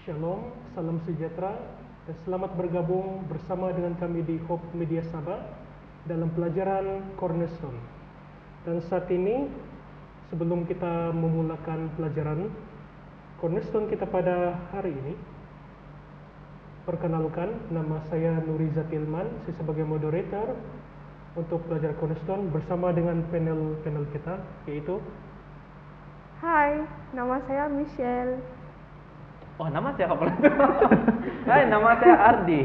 Shalom, salam sejahtera, dan selamat bergabung bersama dengan kami di Hope Media Sabah dalam pelajaran Cornerstone. Dan saat ini, sebelum kita memulakan pelajaran Cornerstone kita pada hari ini, perkenalkan, nama saya Nuriza Tilman, saya sebagai moderator untuk pelajaran Cornerstone bersama dengan panel kita, yaitu Hai, nama saya Michelle. Oh, nama saya apa? Hai, nama saya Ardi.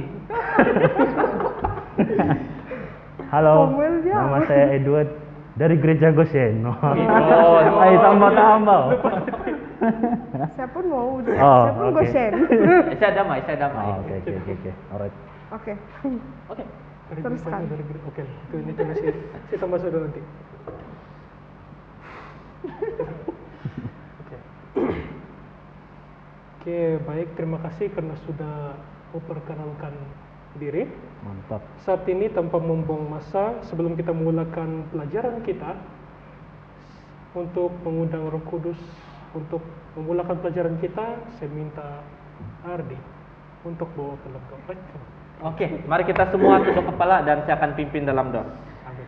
Halo, Komel dia. nama saya Edward dari Gereja Goshen. Oh, Ayo tambah-tambah. Saya pun mau, Oh, saya pun oke. Goshen. Saya damai. Oh, oke. Alright. Oke. Oke. Teruskan. Oke, itu ini coba kita masuk dulu nanti. Oke, baik, terima kasih karena sudah memperkenalkan diri. Mantap. Saat ini tanpa membuang masa, sebelum kita memulakan pelajaran kita, untuk mengundang Roh Kudus untuk memulakan pelajaran kita, saya minta Ardi untuk bawa ke dalam doa. Oke, mari kita semua tunduk kepala dan saya akan pimpin dalam doa. Amin.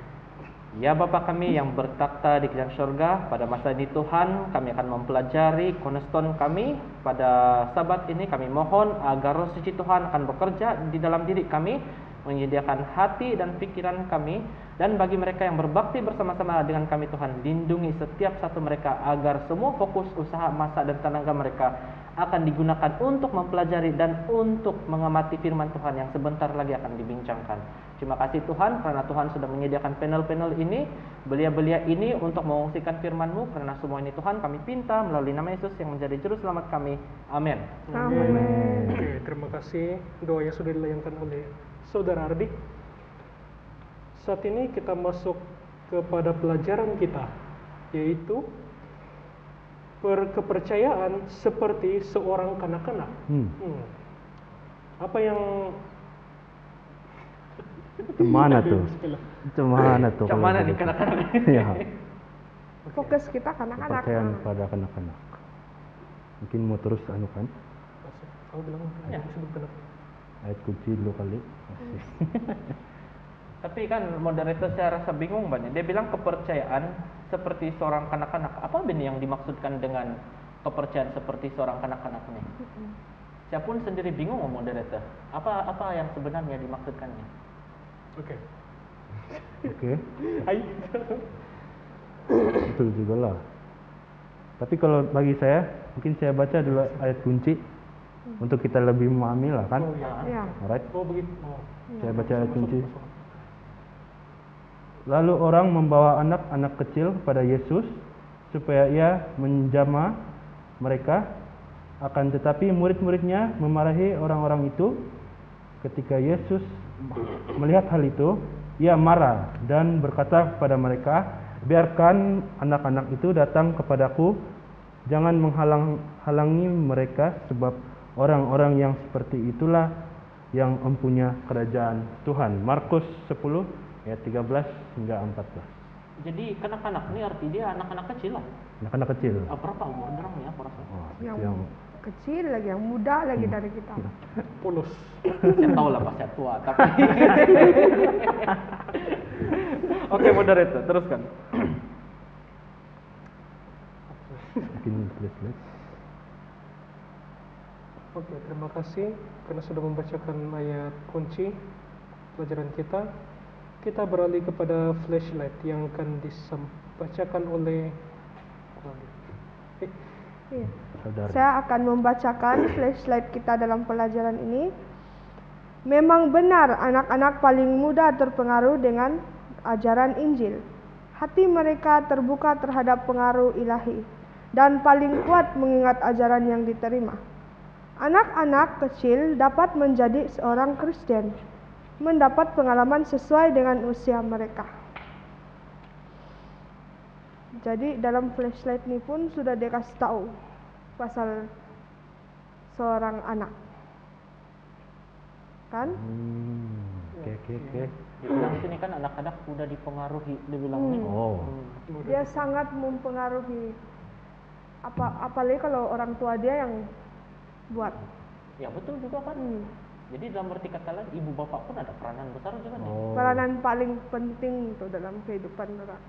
Ya Bapa kami yang bertakhta di kerajaan surga, pada masa ini Tuhan, kami akan mempelajari cornerstone kami. Pada Sabat ini kami mohon agar Roh Suci Tuhan akan bekerja di dalam diri kami, menyediakan hati dan pikiran kami. Dan bagi mereka yang berbakti bersama-sama dengan kami Tuhan, lindungi setiap satu mereka agar semua fokus, usaha, masa dan tenaga mereka akan digunakan untuk mempelajari dan untuk mengamati firman Tuhan yang sebentar lagi akan dibincangkan. Terima kasih Tuhan karena Tuhan sudah menyediakan panel-panel ini, belia-belia ini untuk mengungsikan firman-Mu. Karena semua ini Tuhan kami pinta melalui nama Yesus yang menjadi juru selamat kami. Amin. Amin. Oke, terima kasih doa yang sudah dilayangkan oleh Saudara Ardi. Saat ini kita masuk kepada pelajaran kita, yaitu kepercayaan seperti seorang kanak-kanak. Apa yang Kemana tuh? Kemana tuh? Cak mana nih kanak-kanak? Ya, Fokus kita kanak-kanak. kepercayaan pada kanak-kanak. Mungkin mau terus anu kan? Kamu bilang Ya. sebut kenapa? Ayat kunci dulu kali. Asik. Tapi kan moderator saya rasa bingung banget. Dia bilang kepercayaan seperti seorang kanak-kanak. Apa benih yang dimaksudkan dengan kepercayaan seperti seorang kanak-kanak ini? Saya pun sendiri bingung moderator. Apa yang sebenarnya dimaksudkannya? Oke. Oke, Hai. betul juga lah. Tapi kalau bagi saya, mungkin saya baca dulu ayat kunci untuk kita lebih memahami lah kan? Oh ya. Ya. Alright. Oh begitu. Oh. Saya baca ayat kunci. Masuk. Lalu orang membawa anak-anak kecil kepada Yesus supaya ia menjamah mereka. Akan tetapi murid-muridnya memarahi orang-orang itu. Ketika Yesus melihat hal itu, ia marah dan berkata kepada mereka, biarkan anak-anak itu datang kepadaku, jangan menghalangi mereka, sebab orang-orang yang seperti itulah yang mempunyai kerajaan Tuhan. Markus 10 ayat 13 hingga 14. Jadi kanak-kanak ini arti dia anak-anak kecil lah. Anak-anak kecil. Berapa umur orang ya? Aku rasa. Oh, Yang yang kecil lagi, yang muda lagi dari kita. Polos. Saya tahu lah pas saya tua, tapi Oke, moderator, teruskan. mungkin tulis. Oke, terima kasih karena sudah membacakan ayat kunci pelajaran kita. Kita beralih kepada flashlight yang akan dibacakan oleh Iya. Saudara. Saya akan membacakan flashlight kita dalam pelajaran ini. Memang benar anak-anak paling muda terpengaruh dengan ajaran Injil. Hati mereka terbuka terhadap pengaruh ilahi dan paling kuat mengingat ajaran yang diterima. Anak-anak kecil dapat menjadi seorang Kristen, mendapat pengalaman sesuai dengan usia mereka. Jadi dalam flashlight ini pun sudah dikasih tahu pasal seorang anak, kan? Oke. Dia bilang sini kan anak-anak udah dipengaruhi, dia bilang nih. Oh, Dia sangat mempengaruhi. Apalagi kalau orang tua dia yang buat. Ya betul juga kan. Jadi dalam arti kata lain ibu bapak pun ada peranan besar juga nih. Oh. Peranan paling penting itu dalam kehidupan orang.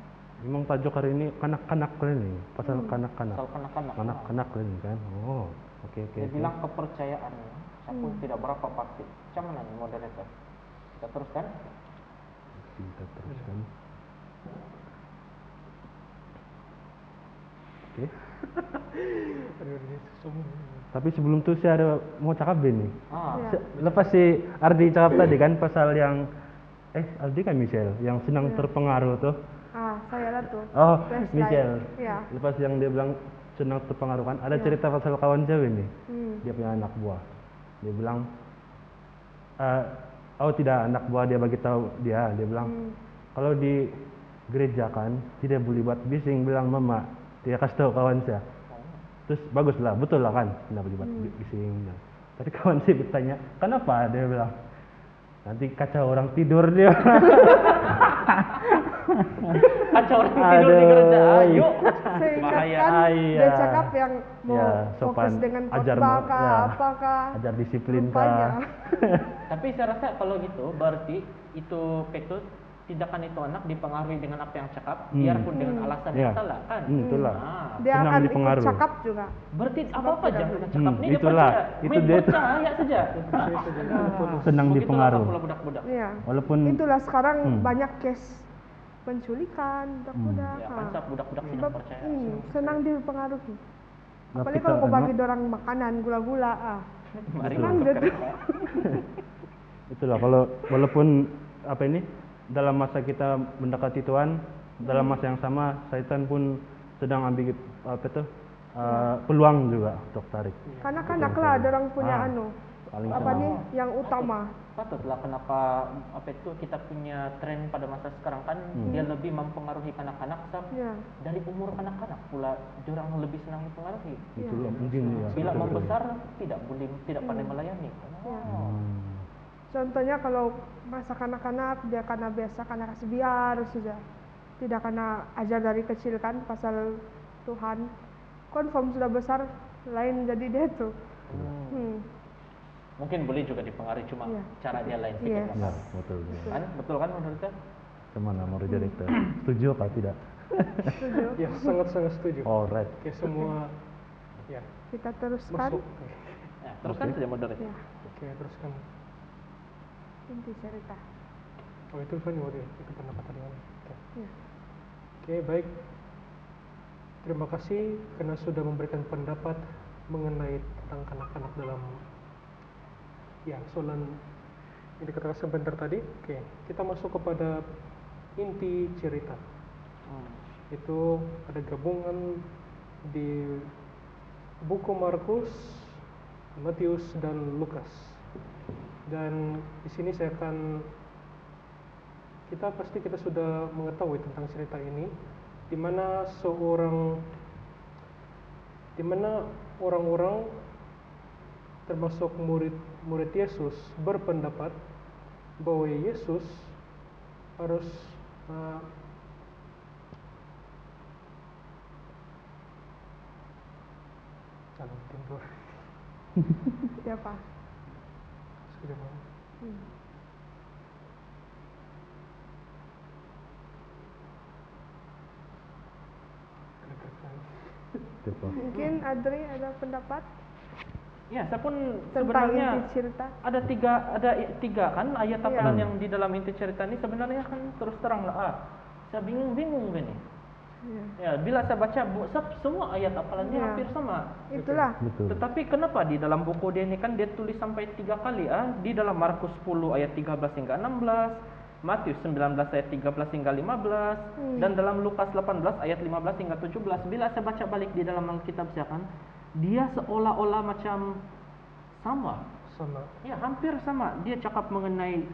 Memang tajuk hari ini kanak-kanak ini, pasal kanak-kanak. Soal kanak-kanak. Kanak-kanak ini kan. Oh, oke. Dia bilang kepercayaan. Saya pun tidak berapa pasti. Macam mana nih moderator? Kita teruskan. Kita teruskan. Oke. Aduh, ini semua. Tapi sebelum itu saya ada mau cakap nih. Ya. Lepas si Ardi cakap tadi kan pasal yang Ardi kan Michelle yang senang terpengaruh tuh. Saya lah tuh. Oh, Flashlight. Michelle. Ya. Lepas yang dia bilang senang terpengaruh kan, ada cerita pasal kawan cewek nih. Dia punya anak buah. Dia bilang, tidak anak buah dia bagi tahu dia bilang, kalau di gereja kan tidak boleh buat bising, bilang mama. Dia kasih tahu kawan saya. Terus bagus lah, betul lah kan, tidak boleh buat bising. Tapi kawan saya bertanya, kenapa? Dia bilang, nanti kacau orang tidur dia. Kacau orang tidur di gereja. Ayo. Saya Bahaya. ingatkan dia cakap yang mau Ya, fokus sopan, dengan ajar khotbah mau- kah, ya. apakah. Ajar disiplin Rupanya. kah? Tapi saya rasa kalau gitu berarti itu Petrus tindakan itu anak dipengaruhi dengan apa yang cakap, biarpun dengan alasan yang Ya. salah kan. Itulah. Dia Senang akan ikut dipengaruhi. cakap juga. Berarti apa-apa tidak jangan boleh. cakap ini dia Itulah. percaya. Itu Main dia tuh. percaya saja. Senang Begitulah dipengaruhi. pula budak-budak. Iya. Walaupun Itulah sekarang banyak case penculikan budak-budak. Ya, kan budak-budak tidak Sebab percaya. senang dipengaruhi. Nah, Apalagi kita kalau kau bagi anak- dorang makanan gula-gula, Mari senang masuk dia ke tuh. itulah kalau walaupun apa ini dalam masa kita mendekati Tuhan, dalam masa yang sama Satan pun sedang ambil peluang juga untuk tarik. Kanak-kanak lah dorang punya Paling apa senang. nih yang utama. Patutlah kenapa kita punya tren pada masa sekarang kan dia lebih mempengaruhi kanak-kanak Ya. dari umur kanak-kanak pula orang lebih senang dipengaruhi. Itulah mungkin ya. Bila betul-betul. membesar tidak pandai melayani. Ya. Hmm. Contohnya kalau masa kanak-kanak dia karena biasa karena kasih biar saja. Tidak karena ajar dari kecil kan pasal Tuhan. Confirm sudah besar lain jadi dia tuh. Mungkin boleh juga dipengaruhi cuma Iya. cara dia lain sedikit. Yes. Ya, betul. Kan? Betul kan menurut saya? Kemana mau director? Setuju apa tidak? Setuju. Ya, sangat-sangat setuju. Alright. Oke, semua ya Kita teruskan masuk. Ya, teruskan saja moderator. ya, Oke, teruskan. inti cerita. Oh, itu kan mau itu pendapat tadi kan. Oke. Ya. Oke, baik. Terima kasih karena sudah memberikan pendapat mengenai tentang kanak-kanak dalam soalan yang dikatakan sebentar tadi. Oke, kita masuk kepada inti cerita. Itu ada gabungan di buku Markus, Matius dan Lukas. Dan di sini kita sudah mengetahui tentang cerita ini, di mana orang-orang termasuk murid Yesus berpendapat bahwa Yesus harus timbul. Siapa? Sudah mau. Siapa? Mungkin Adri ada pendapat Ya, saya pun tentang sebenarnya inti cerita. ada tiga kan ayat Iya. hafalan yang di dalam inti cerita ini sebenarnya kan terus terang lah. Saya bingung gini. Ya. Ya, bila saya baca semua ayat hafalannya Ya. hampir sama. Itulah. Betul. Tetapi kenapa di dalam buku dia ini kan dia tulis sampai 3 kali di dalam Markus 10 ayat 13 hingga 16, Matius 19 ayat 13 hingga 15 dan dalam Lukas 18 ayat 15 hingga 17. Bila saya baca balik di dalam Alkitab saya kan dia seolah-olah macam sama. Ya, hampir sama. Dia cakap mengenai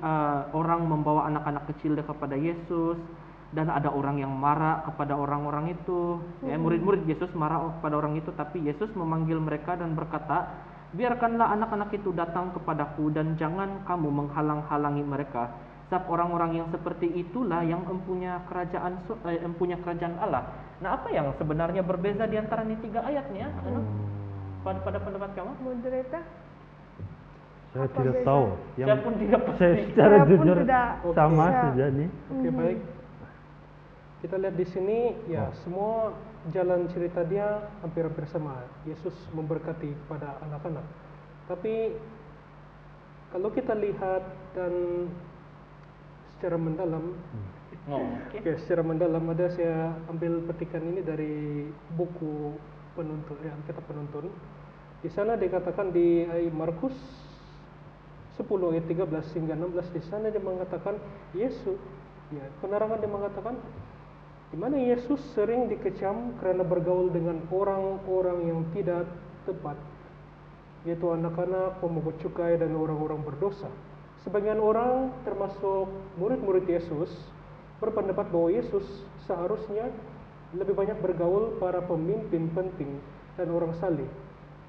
orang membawa anak-anak kecil kepada Yesus dan ada orang yang marah kepada orang-orang itu. Ya, murid-murid Yesus marah kepada orang itu, tapi Yesus memanggil mereka dan berkata, "Biarkanlah anak-anak itu datang kepadaku dan jangan kamu menghalang-halangi mereka. Sebab orang-orang yang seperti itulah yang empunya kerajaan Allah." Nah, apa yang sebenarnya berbeza di antara ini 3 ayatnya? Pada pendapat kamu? Moderator? Saya Apa tidak beza? tahu. Saya pun tidak pasti. Saya secara Saya pun jujur tidak sama bisa. saja nih. Oke, baik. Kita lihat di sini ya, semua jalan cerita dia hampir-hampir sama. Yesus memberkati pada anak-anak. Tapi kalau kita lihat dan secara mendalam, Oh, oke. oke, secara mendalam ada saya ambil petikan ini dari buku penuntun, ya, Alkitab Penuntun. Di sana dikatakan di Markus 10 ayat 13 hingga 16, di sana dia mengatakan Yesus, ya, penerangan dia mengatakan di mana Yesus sering dikecam karena bergaul dengan orang-orang yang tidak tepat, yaitu anak-anak, pemungut cukai, dan orang-orang berdosa. Sebagian orang termasuk murid-murid Yesus berpendapat bahwa Yesus seharusnya lebih banyak bergaul para pemimpin penting dan orang saleh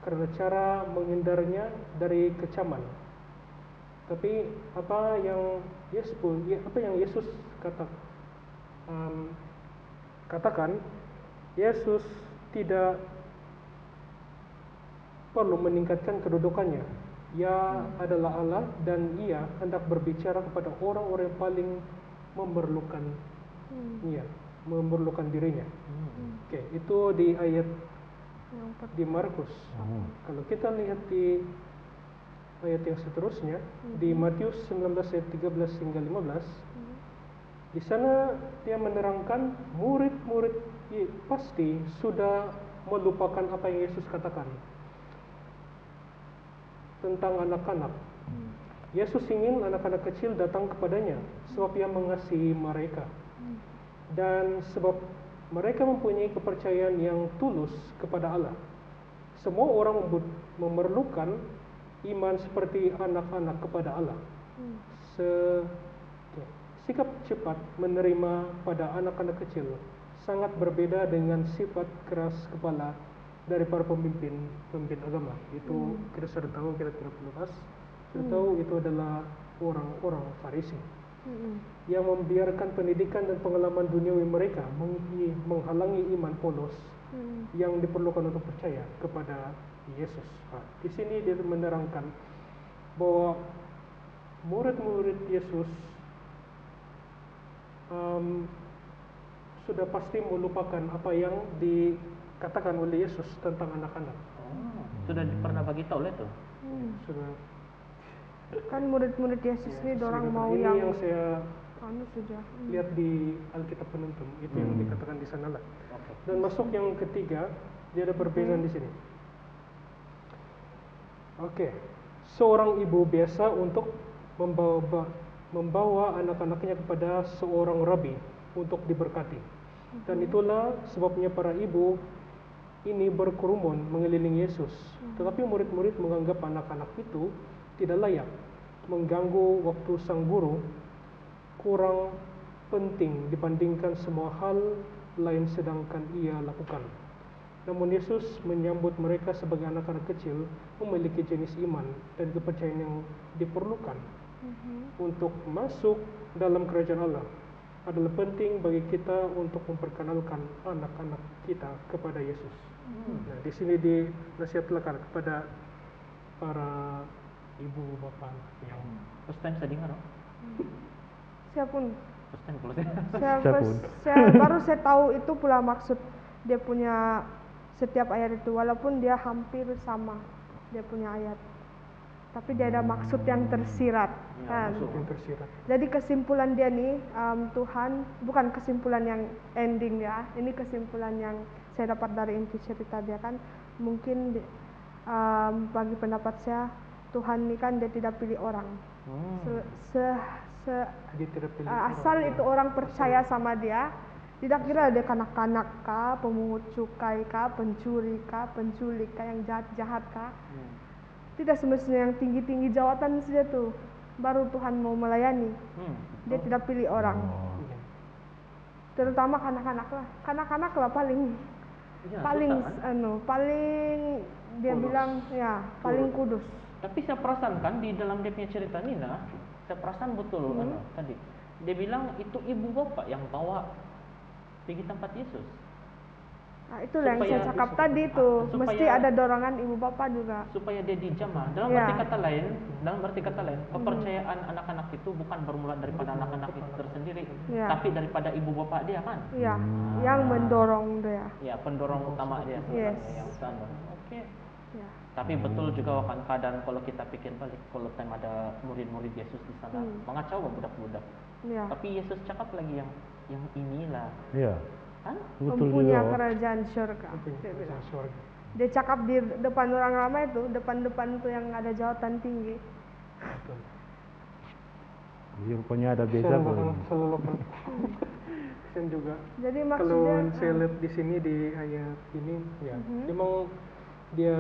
karena cara menghindarnya dari kecaman. Tapi apa yang Yesus katakan, Yesus tidak perlu meningkatkan kedudukannya. Ia adalah Allah dan ia hendak berbicara kepada orang-orang yang paling memerlukan dirinya. Oke, itu di ayat di Markus. Kalau kita lihat di ayat yang seterusnya di Matius 19 ayat 13 hingga 15, di sana dia menerangkan murid-murid pasti sudah melupakan apa yang Yesus katakan tentang anak-anak. Yesus ingin anak-anak kecil datang kepadanya sebab ia mengasihi mereka dan sebab mereka mempunyai kepercayaan yang tulus kepada Allah. Semua orang memerlukan iman seperti anak-anak kepada Allah. Sikap cepat menerima pada anak-anak kecil sangat berbeda dengan sifat keras kepala dari para pemimpin agama. Itu kita sudah tahu, kita tidak perlu bahas. Sudah tahu itu adalah orang-orang Farisi yang membiarkan pendidikan dan pengalaman duniawi mereka menghalangi iman polos yang diperlukan untuk percaya kepada Yesus. Di sini dia menerangkan bahwa murid-murid Yesus sudah pasti melupakan apa yang dikatakan oleh Yesus tentang anak-anak. Sudah pernah bagi tahu lah itu. Sudah. Kan murid-murid Yesus ini orang mau ini yang yang saya sudah. lihat di Alkitab Penuntun, itu yang dikatakan di sana lah. Dan masuk yang ketiga, dia ada perbedaan di sini. Oke, seorang ibu biasa untuk membawa anak-anaknya kepada seorang rabi untuk diberkati. Dan itulah sebabnya para ibu ini berkerumun mengelilingi Yesus. Tetapi murid-murid menganggap anak-anak itu tidak layak, mengganggu waktu sang guru, kurang penting dibandingkan semua hal lain sedangkan ia lakukan. Namun Yesus menyambut mereka sebagai anak-anak kecil, memiliki jenis iman dan kepercayaan yang diperlukan untuk masuk dalam kerajaan Allah. Adalah penting bagi kita untuk memperkenalkan anak-anak kita kepada Yesus. Nah, di sini dinasihatkan kepada para ibu bapak yang First time saya dengar. Saya pun First time kalau saya. baru saya tahu itu pula maksud dia punya setiap ayat itu, walaupun dia hampir sama dia punya ayat, tapi dia ada maksud yang tersirat kan. yang tersirat. Jadi kesimpulan dia nih, Tuhan bukan kesimpulan yang ending ya, ini kesimpulan yang saya dapat dari inti cerita dia kan. Mungkin bagi pendapat saya, Tuhan ini kan dia tidak pilih orang. Dia tidak pilih Asal orang. itu orang percaya sama dia, tidak kira dia kanak-kanak kah, pemungut cukai kah, pencuri kah, penculik kah, yang jahat-jahat kah. Tidak semestinya yang tinggi-tinggi jawatan saja tuh baru Tuhan mau melayani. Dia tidak pilih orang. Terutama kanak-kanak lah. Kanak-kanak lah paling dia Kudus. bilang ya paling kudus. Tapi saya perasan kan di dalam dia punya cerita Nina, saya perasan betul tadi. Dia bilang itu ibu bapak yang bawa pergi tempat Yesus. Nah, itulah yang Supaya- saya cakap tadi tuh, supaya- mesti ada dorongan ibu bapak juga. supaya dia dijamah. Dalam Ya. arti kata lain, kepercayaan anak-anak itu bukan bermula daripada anak-anak itu tersendiri, Ya. tapi daripada ibu bapak dia kan. Iya, yang mendorong dia. Ya, pendorong utama dia Yes. sebenarnya yang utama. Oke. Ya. Tapi betul juga kan keadaan kalau kita pikir balik, kalau time ada murid-murid Yesus di sana, mengacau budak-budak. Ya. Tapi Yesus cakap lagi yang inilah, Iya, kan? betul Mempunyai juga. kerajaan surga. Itu Dia yang bilang. surga. Dia cakap di depan orang ramai itu, depan-depan tuh yang ada jawatan tinggi. Betul. Jadi rupanya ada beza Kesian pun. bahkan selalu lupa. Kesian juga. Jadi Kalau maksudnya saya lihat di sini di ayat ini, ya, memang dia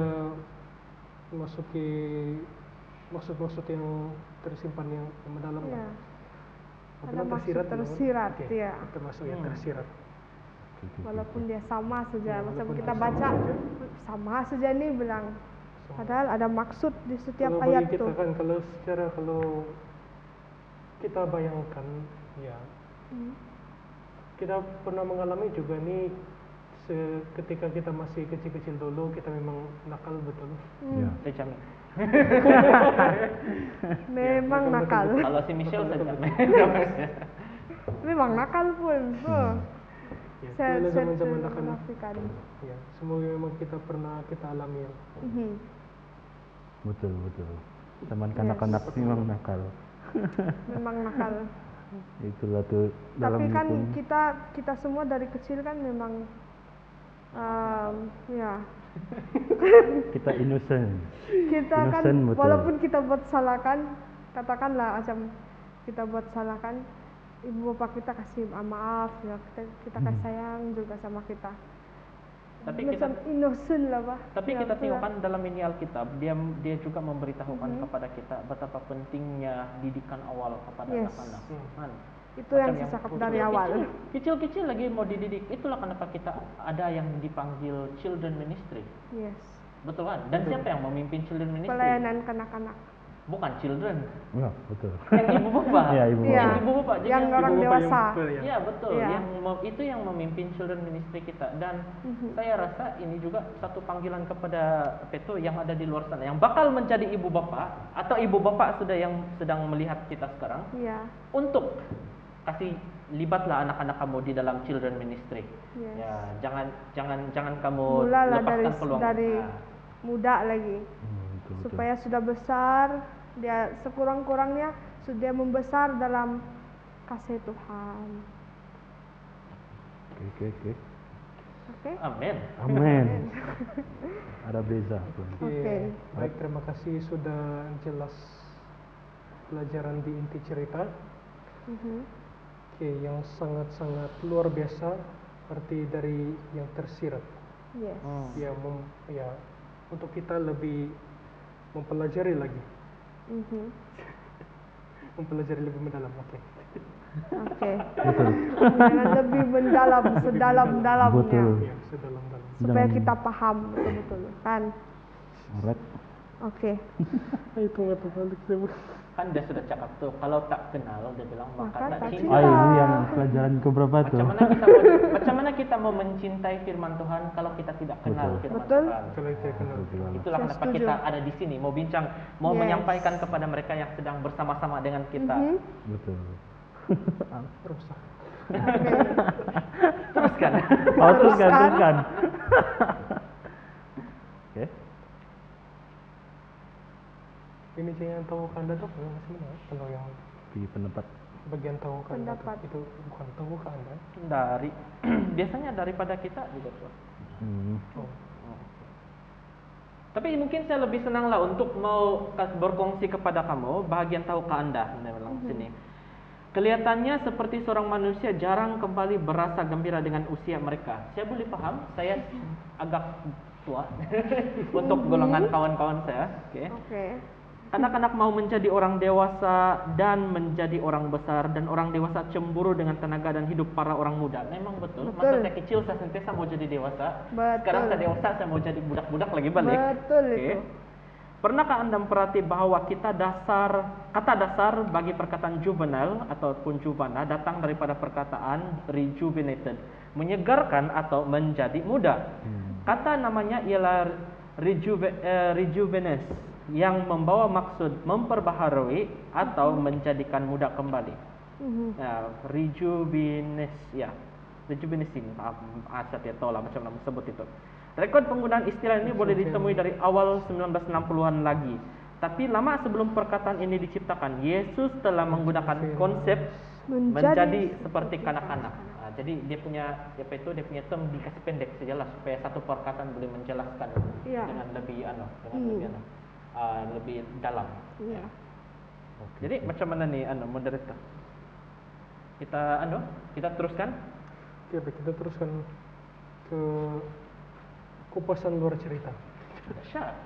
masuki maksud-maksud yang tersimpan yang mendalam. ya, lah. Apa ada bilang maksud tersirat, tersirat, Oke, ya. termasuk ya tersirat. Walaupun dia sama saja, Ya, masa walaupun kita dia baca sama saja. sama saja nih bilang. So, Padahal ada maksud di setiap kalau ayat bagi kita tuh. kan kalau kita bayangkan, ya, kita pernah mengalami juga nih ketika kita masih kecil-kecil dulu, kita memang nakal betul. Ya. Saya jamin. Memang Ya, nakal. Kalau si Michelle saya jamin. Memang nakal pun. Ya, Saya itulah zaman-zaman tidak nakal. menafikan. Ya, semua memang kita pernah kita alami. Ya. Mhm. Betul. Zaman kanak-kanak memang nakal. Memang nakal. Itulah tuh dalam Tapi kan hukum. kita semua dari kecil kan memang ya Kita innocent. kita kan Innocent, betul. walaupun kita buat salah kan, katakanlah macam kita buat salah kan, ibu bapak kita kasih maaf ya, kita kasih sayang juga sama kita. Tapi Macam innocent lah Pak. Tapi Ya, kita betul tengok lah. kan dalam ini Alkitab, dia juga memberitahukan kepada kita betapa pentingnya didikan awal kepada Yes. anak-anak. Kan? Itu Macam yang saya cakap dari awal. Kecil-kecil lagi mau dididik. Itulah kenapa kita ada yang dipanggil children ministry. Yes. Betul kan? Dan siapa yang memimpin children ministry? Pelayanan kanak-kanak. Bukan children. Ya, betul. Yang ibu bapak. Ya, ibu Iya. Yang ibu bapak. Jadi Yang orang Ibu bapak yang dewasa. betul, ya. Iya betul, Iya. itu yang memimpin children ministry kita, dan saya rasa ini juga satu panggilan kepada Peto yang ada di luar sana yang bakal menjadi ibu bapak atau ibu bapak sudah yang sedang melihat kita sekarang, Iya. untuk kasih libatlah anak-anak kamu di dalam children ministry. Yes. Ya, jangan kamu Mulalah lepaskan peluang. dari Nah, muda lagi. Betul. Supaya sudah besar, dia sekurang-kurangnya sudah membesar dalam kasih Tuhan. Oke. Oke? amin. Amin. Ada beza pun. Oke. Baik, terima kasih sudah jelas pelajaran di inti cerita. Oke, yang sangat-sangat luar biasa arti dari yang tersirat. Yes. Ya, ya, untuk kita lebih mempelajari lagi, mempelajari lebih mendalam. Oke. Oke. Betul. Jangan lebih mendalam, sedalam-dalamnya. Betul. Ya, sedalam-dalam. Supaya Jangan- kita paham betul-betul. Kan? Alright. Oke. Itu nggak terbalik sih. Kan dia sudah cakap tuh, kalau tak kenal dia bilang Maka maka tak tak cinta. Ah, ini yang pelajaran keberapa tuh? Macam mana kita mau mencintai firman Tuhan kalau kita tidak kenal Betul. firman Betul. Tuhan? Kalau itu kenal. Itulah Saya kenapa setuju. kita ada di sini, mau bincang, mau Yes. menyampaikan kepada mereka yang sedang bersama-sama dengan kita. Betul. Rusak. Teruskan. Oh, teruskan. Oke. Ini yang tahu kanda tuh yang sebenarnya kalau yang Di pendapat. bagian tahu kanda Pendapat. itu bukan tahu kanda. Dari biasanya daripada kita juga tuh. Oh. Tapi mungkin saya lebih senang lah untuk mau berkongsi kepada kamu bahagian tahukah Anda, dia bilang sini. Kelihatannya seperti seorang manusia jarang kembali berasa gembira dengan usia mereka. Saya boleh paham, saya agak tua untuk golongan kawan-kawan saya. Oke. Oke. Anak-anak mau menjadi orang dewasa dan menjadi orang besar, dan orang dewasa cemburu dengan tenaga dan hidup para orang muda. Memang betul. Masa Betul. saya kecil saya sentiasa mau jadi dewasa. Betul. Sekarang saya dewasa saya mau jadi budak-budak lagi balik. Betul Oke. itu. Pernahkah Anda memperhati bahwa kata dasar bagi perkataan juvenile ataupun juvana datang daripada perkataan rejuvenated, menyegarkan atau menjadi muda. Kata namanya ialah rejuvenes, yang membawa maksud memperbaharui atau menjadikan muda kembali. Rejuvenes, ya. Rejuvenesin, saya tidak tahu lah macam mana sebut itu. Rekod penggunaan istilah ini boleh ditemui dari awal 1960-an lagi. Tapi lama sebelum perkataan ini diciptakan, Yesus telah menggunakan konsep menjadi seperti kanak-kanak. Jadi dia punya term dikasih pendek sejelas supaya satu perkataan boleh menjelaskan dengan lebih lebih dalam. Iya. Jadi macam mana nih moderator? Kita teruskan. Oke, kita teruskan ke kupasan luar cerita. Dahsyat.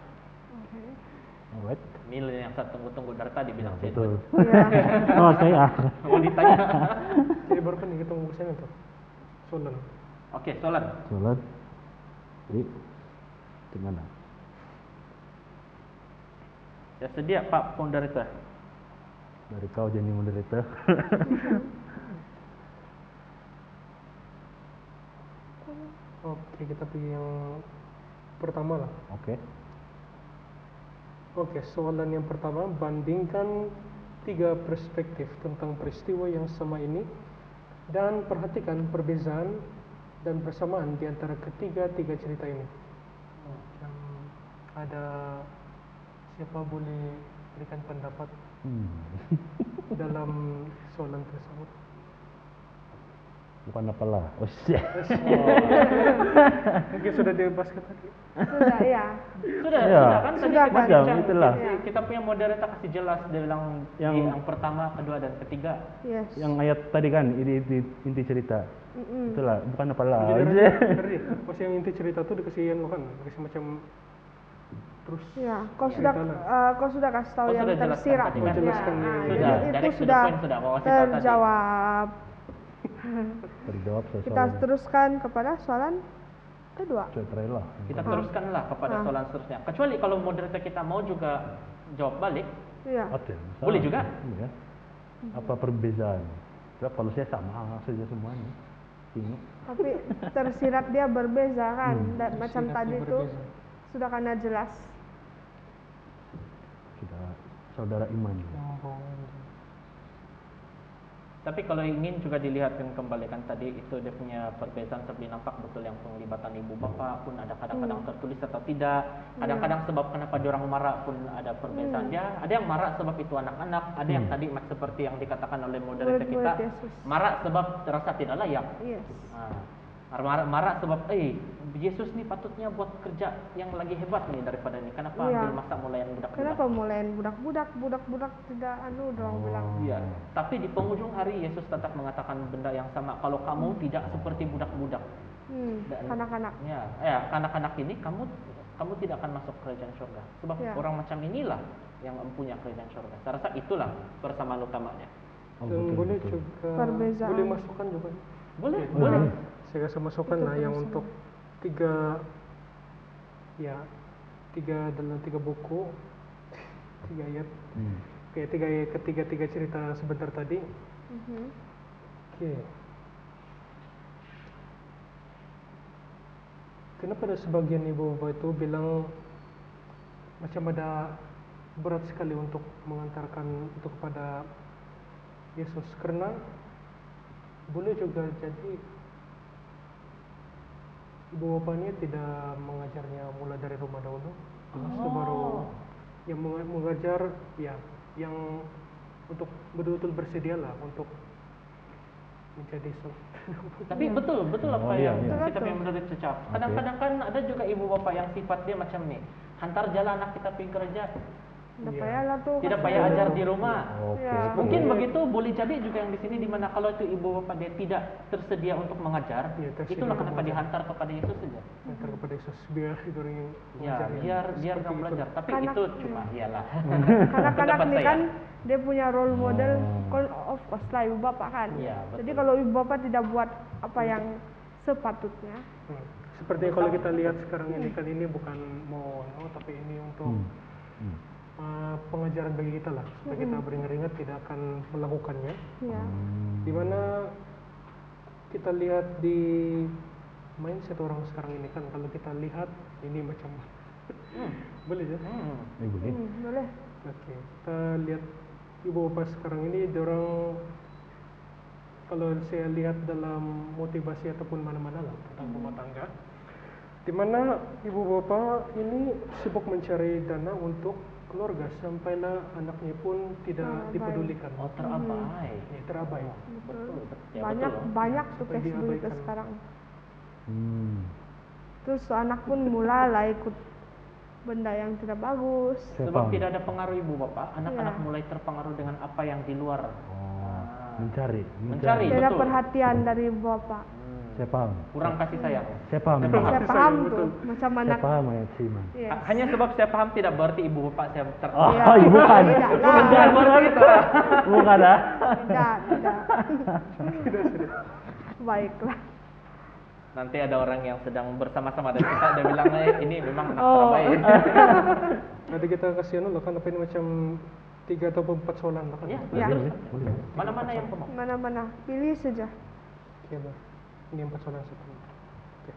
Alright. Ini yang saya tunggu-tunggu dari tadi bilang saya. Betul. Iya. Oh, saya. Mau ditanya. Jadi baru kan kita mau kesana tuh. Solan. Oke, solat. Sholat. Jadi, di mana? Ya sedia Pak Moderator. Dari kau jadi moderator. Oke, kita pilih yang pertama lah. Oke. Oke, soalan yang pertama, bandingkan 3 perspektif tentang peristiwa yang sama ini dan perhatikan perbezaan dan persamaan di antara tiga cerita ini. Ada siapa boleh berikan pendapat dalam soalan tersebut? Bukan apalah. Oh, shit. Mungkin sudah dibahaskan tadi. Sudah ya. Sudah kan tadi Sudah kita kan. bincang. Itulah. Kita punya moderator kasih jelas dia bilang yang pertama, kedua dan ketiga. Yes. Yang ayat tadi kan, inti cerita. Itulah, bukan apalah. Jadi, pas yang inti cerita tuh dikasih lo kan, dikasih macam terus. Ya, kau cerita sudah lah. kau sudah kasih tahu Kau yang sudah jelaskan tersirat. tadi kan? Jelaskan Ya, yang- Sudah, itu direct to the sudah point sudah, kau kasih tahu tadi. terjawab. Terjawab Kita teruskan kepada soalan kedua. Trailer. Kita teruskanlah kepada soalan seterusnya. Kecuali kalau moderator kita mau juga jawab balik. Iya. Boleh juga. Iya. Apa perbezaan? Kalau saya sama saja semuanya. Bingung. Tapi tersirat dia berbeza kan, dan macam Tersirat tadi dia itu berbeza. sudah karena jelas. Sudah saudara iman. Tapi kalau ingin juga dilihatkan kembali kan tadi itu dia punya perbezaan seperti nampak betul yang penglibatan ibu bapa pun ada kadang-kadang tertulis atau tidak. Kadang-kadang sebab kenapa diorang marah pun ada perbezaan dia. Ada yang marah sebab itu anak-anak, ada yang tadi seperti yang dikatakan oleh moderator kita, Murid-murid Yesus. marah sebab terasa tidak layak. Yes. Marah sebab Yesus nih patutnya buat kerja yang lagi hebat nih daripada ini. Kenapa Iya. ambil masa mulayan budak-budak? Kenapa mulain budak-budak tidak dorang bilang. Iya. Tapi di penghujung hari Yesus tetap mengatakan benda yang sama. Kalau kamu tidak seperti budak-budak, Dan- Kanak-kanak. ya kanak-kanak ini kamu tidak akan masuk kerajaan surga. Sebab Ya. orang macam inilah yang mempunyai kerajaan surga. Saya rasa itulah persamaan utamanya. Dan boleh juga Perbezaan. boleh masukkan juga. Boleh, Ya, boleh. Saya kasih masukan lah yang untuk tiga dalam 3 buku, 3 ayat. Oke, ketiga cerita sebentar tadi. Oke. Kenapa ada sebagian ibu bapak itu bilang macam ada berat sekali untuk mengantarkan itu kepada Yesus, karena boleh juga jadi ibu bapaknya tidak mengajarnya mulai dari rumah dahulu, terus itu baru yang mengajar yang untuk betul-betul bersedialah untuk menjadi Tapi betul apa iya, yang iya. kita punya menurut cecap. Kadang-kadang kan ada juga ibu bapak yang sifat dia macam ni. Hantar jalan anak kita pergi kerja. Tidak Iya. payahlah tuh. Tidak kasih payah dulu. ajar di rumah. Oke. Ya. Mungkin begitu boleh jadi juga yang di sini di mana kalau itu ibu bapak dia tidak tersedia untuk mengajar, Iya, tersedia itulah untuk kenapa mengajar. dihantar kepada Yesus saja. mengantar kepada Yesus biar itu orang yang Ya, mengajar biar seperti orang belajar. Tapi Kanak- itu cuma iyalah. Kanak-kanak Pendapat ini saya. kan dia punya role model, of course lah ibu bapak kan. Iya, betul. Jadi kalau ibu bapak tidak buat apa yang sepatutnya, Seperti kalau kita lihat sekarang ini kan ini bukan mau tapi ini untuk pengajaran bagi kita lah, supaya kita beringat-ingat tidak akan melakukannya. Ya. Dimana kita lihat di mindset orang sekarang ini kan, kalau kita lihat ini macam boleh ya? Boleh. Boleh. Oke, kita lihat ibu bapak sekarang ini, dorang kalau saya lihat dalam motivasi ataupun mana-mana lah tentang rumah tangga, dimana ibu bapak ini sibuk mencari dana untuk keluarga sampailah anaknya pun tidak dipedulikan. Oh, terabai. Ya, terabai. Betul. Ya, Banyak betul loh. banyak tuh Sampai Facebook itu diabaikan. sekarang. Hmm. Terus anak pun mulai ikut benda yang tidak bagus. Saya Sebab paham. tidak ada pengaruh ibu bapak, anak-anak Iya. mulai terpengaruh dengan apa yang di luar. Oh, Ah. mencari. Mencari. Tidak betul. perhatian dari bapak. Saya paham. Kurang kasih sayang. Saya paham. Saya paham betul. tuh macam Saya anak. paham ayat Siman. Yes. Hanya sebab saya paham tidak berarti ibu bapak saya Oh, Iya. bukan. Tidak Bukan lah. jangan berarti itu. Bukan ah. Tidak. Baiklah. Nanti ada orang yang sedang bersama-sama dan kita udah bilang ini memang anak Oh. terbaik. Nanti kita kasih anu kan, apa ini macam 3 atau 4 soalan lah kan. Ya, Ya. Boleh, boleh. Mana-mana yang kamu. Mana-mana. Pilih saja. Oke, Bah. Ini 4 soalan satu. Oke.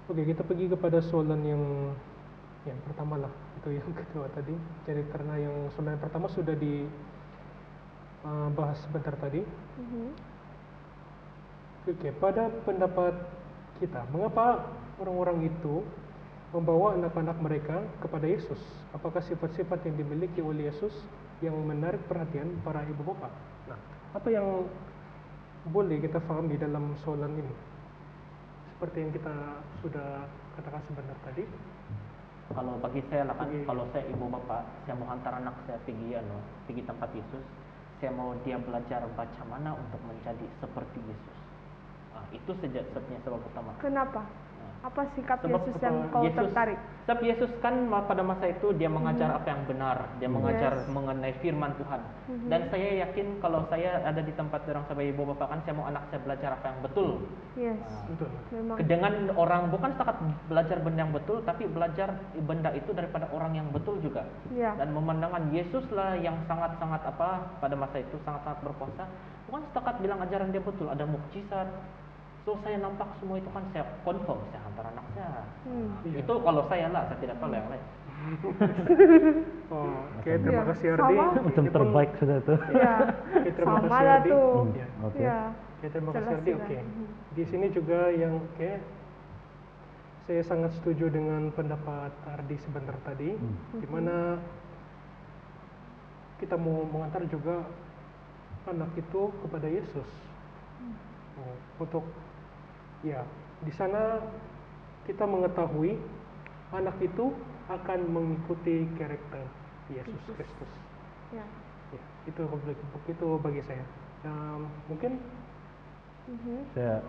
Oke, kita pergi kepada soalan yang pertama lah. Itu yang kedua tadi. Jadi karena yang soalan yang pertama sudah dibahas sebentar tadi. Oke, pada pendapat kita, mengapa orang-orang itu membawa anak-anak mereka kepada Yesus? Apakah sifat-sifat yang dimiliki oleh Yesus yang menarik perhatian para ibu bapak? Nah, apa yang boleh kita fahami dalam soalan ini? Seperti yang kita sudah katakan sebentar tadi. Kalau bagi saya lah kan, Pergi. kalau saya ibu bapak, saya mau hantar anak saya pergi tempat Yesus. Saya mau dia belajar baca mana untuk menjadi seperti Yesus. Itu saja sebab utama. Kenapa? Apa sikap Sebab Yesus yang kau tertarik? Sebab Yesus kan pada masa itu dia mengajar apa yang benar, dia mengajar Yes. mengenai firman Tuhan. Dan saya yakin kalau saya ada di tempat orang sebagai ibu bapak kan, saya mau anak saya belajar apa yang betul. Yes. Betul. Memang. Dengan orang bukan setakat belajar benda yang betul, tapi belajar benda itu daripada orang yang betul juga. Ya. Dan memandangkan Yesus lah yang sangat-sangat pada masa itu sangat-sangat berkuasa. Bukan setakat bilang ajaran dia betul, ada mukjizat. So saya nampak semua itu kan, saya confirm saya hantar anak saya. Iya. Itu kalau saya lah, saya tidak tahu yang lain. Oh, oke, terima Iya, kasih Ardi. sama. Macam Ini pun- terbaik sudah tuh. Ya. Oke, terima Sama kasih lah Ardi. tuh. Ya. Oke. Ya. Oke, terima kasih Jelas Ardi. sudah. Oke. Di sini juga yang saya sangat setuju dengan pendapat Ardi sebentar tadi, di mana kita mau mengantar juga anak itu kepada Yesus. Untuk di sana kita mengetahui anak itu akan mengikuti karakter Yesus Kristus. Ya. Ya, itu bagi saya. Mungkin Saya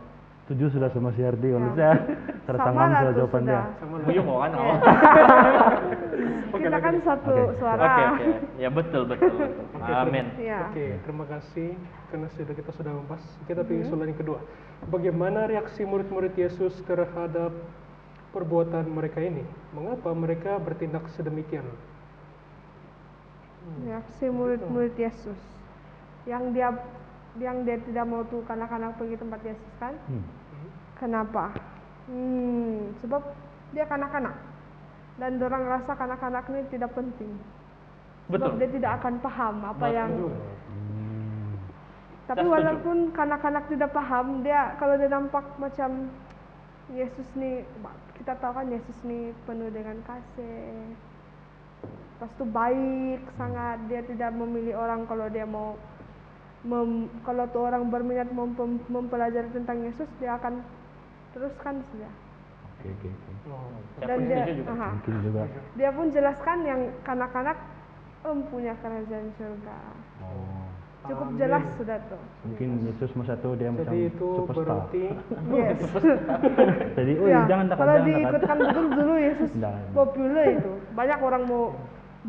setuju sudah sama si Ardi. Kalau Ya. saya Sama tertanam lah sudah tuh jawaban dia. sudah. sama lah. Buyung kan? Ya. Oh. Kita kan satu Oke. suara. Oke. Ya betul. Amin. Ya. Oke, terima kasih karena kita sudah membahas. Kita pergi soalan yang kedua. Bagaimana reaksi murid-murid Yesus terhadap perbuatan mereka ini? Mengapa mereka bertindak sedemikian? Reaksi murid-murid Yesus yang dia tidak mau tuh kanak-kanak pergi tempat Yesus kan? Kenapa? Sebab dia kanak-kanak dan orang rasa kanak-kanak ini tidak penting. Sebab Betul. dia tidak akan paham apa yang. Tapi Saya setuju. walaupun kanak-kanak tidak paham, dia kalau dia nampak macam Yesus nih, kita tahu kan Yesus nih penuh dengan kasih. Lepas itu baik sangat, dia tidak memilih orang kalau dia mau kalau tuh orang berminat mempelajari tentang Yesus, dia akan teruskan saja. Oke. Oh, Saya Dan pun dia, setuju juga. Mungkin juga. dia pun jelaskan yang kanak-kanak punya kerajaan surga. Oh. Cukup Amin. jelas sudah tuh. Mungkin Yesus masa itu dia macam jadi itu superstar. berarti Yes. Jadi, Ya, jangan kalau dekat. diikutkan betul dulu Yesus Jangan. populer itu. Banyak orang mau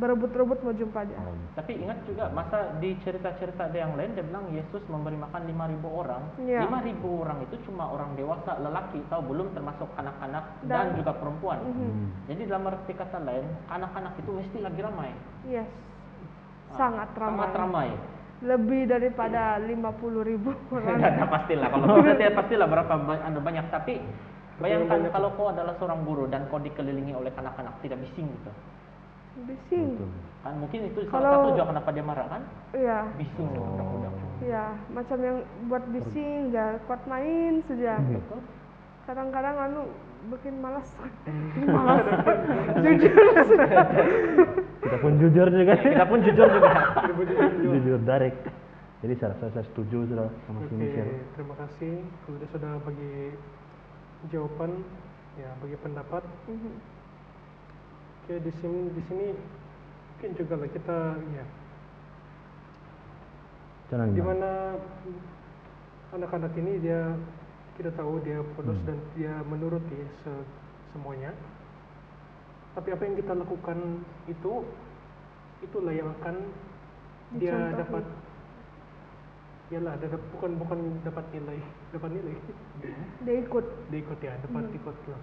berebut-rebut mau jumpa dia. Oh, Tapi ingat juga masa di cerita-cerita ada yang lain dia bilang Yesus memberi makan 5.000 orang. Iya. 5.000 orang itu cuma orang dewasa, lelaki, tahu belum termasuk anak-anak dan Dan- juga perempuan. Mhm. Jadi dalam arti kata lain, anak-anak itu mesti lagi ramai. Yes. Ah, Sangat ramai. Sangat ramai. Lebih daripada 50.000 orang. Tidak pastilah kalau kita tidak pastilah berapa banyak, tapi bayangkan banyak. kalau kau adalah seorang guru dan kau dikelilingi oleh anak-anak tidak bising gitu. Bising. betul. Kan mungkin itu salah Kalau- satu juga kenapa dia marah kan? Iya. Bising dengan budak-budak. Iya, macam yang buat bising, ya kuat main saja. Betul. Kadang-kadang bikin malas. Malas. Jujur. Kita pun jujur juga. Kita pun jujur juga. Jujur direct. Jadi saya setuju sudah sama si Oke, Michelle. terima kasih kalau dia sudah bagi jawaban, ya bagi pendapat. Mhm. Oke, di sini mungkin juga lah kita ya Jangan. di mana anak-anak ini dia kita tahu dia polos dan dia menuruti semuanya. Tapi apa yang kita lakukan itulah yang akan dia Dicontohi. dapat. Yalah, bukan dapat nilai, Dia ikut. dia ikut ya, dapat ikut lah.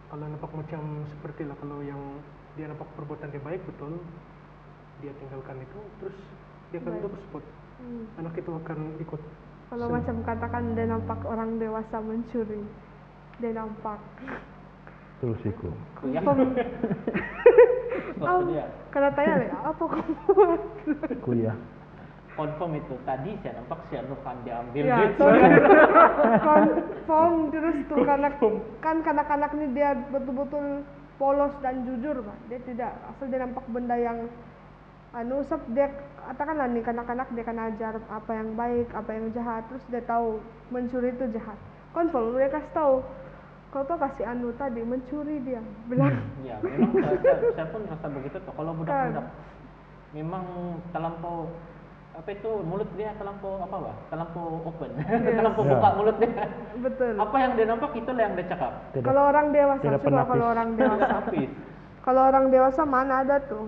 Kalau nampak macam seperti lah, kalau yang dia nampak perbuatan dia baik betul, dia tinggalkan itu, terus dia akan Baik. terus ikut. Hmm. Anak itu akan ikut. Kalau macam katakan dia nampak orang dewasa mencuri, dia nampak. Terus ikut. Ya. Kom- Maksud dia Karena tanya lagi, apa kamu? Kuliah. confirm itu. Tadi saya nampak si Anukan diambil Ya, duit. confirm terus tuh karena kan kanak-kanak ini dia betul-betul polos dan jujur, Pak. Dia tidak asal dia nampak benda yang dia katakanlah nih kanak-kanak dia akan ajar apa yang baik, apa yang jahat, terus dia tahu mencuri itu jahat. Confirm dia kasih tahu. Kau tuh kasih tadi mencuri dia bilang. Ya, memang saya pun rasa begitu tuh. Kalau budak-budak memang terlampau apa itu mulut dia terlampau apa Pak? Terlampau open. Terlampau Ya. buka mulut dia. Betul. Apa yang dia nampak itulah yang dia cakap. Kalau orang dewasa tidak coba penapis. kalau orang dewasa. Tapi Kalau orang dewasa mana ada tuh?